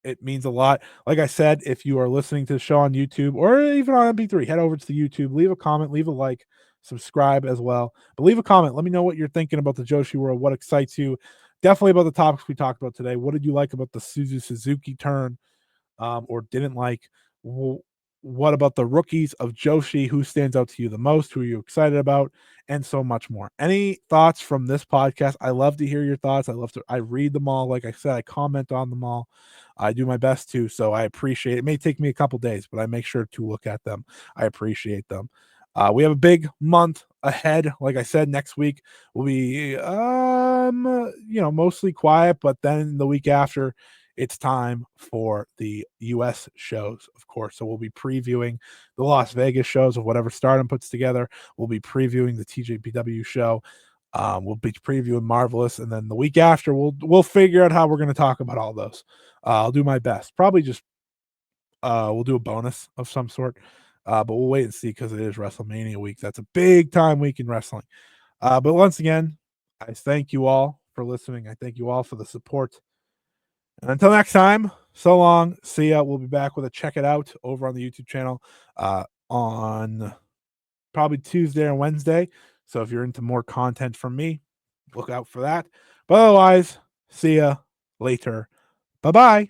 it means a lot. Like I said, if you are listening to the show on YouTube or even on MP3, head over to the YouTube, leave a comment, leave a like, subscribe as well. But leave a comment. Let me know what you're thinking about the Joshi world, what excites you. Definitely about the topics we talked about today. What did you like about the Suzu Suzuki turn or didn't like? What about the rookies of Joshi? Who stands out to you the most? Who are you excited about? And so much more. Any thoughts from this podcast? I love to hear your thoughts. I read them all. Like I said, I comment on them all. I do my best to, so I appreciate it. It may take me a couple days, but I make sure to look at them. I appreciate them. We have a big month ahead. Like I said, next week will be mostly quiet, but then the week after, it's time for the US shows, of course. So we'll be previewing the Las Vegas shows of whatever Stardom puts together. We'll be previewing the TJPW show. We'll be previewing Marvelous, and then the week after, we'll figure out how we're going to talk about all those. I'll do my best. Probably just we'll do a bonus of some sort, but we'll wait and see because it is WrestleMania week. That's a big time week in wrestling. But once again, I thank you all for listening. I thank you all for the support. And until next time, so long. See ya. We'll be back with a check it out over on the YouTube channel on probably Tuesday or Wednesday. So if you're into more content from me, look out for that. But otherwise, see ya later. Bye-bye.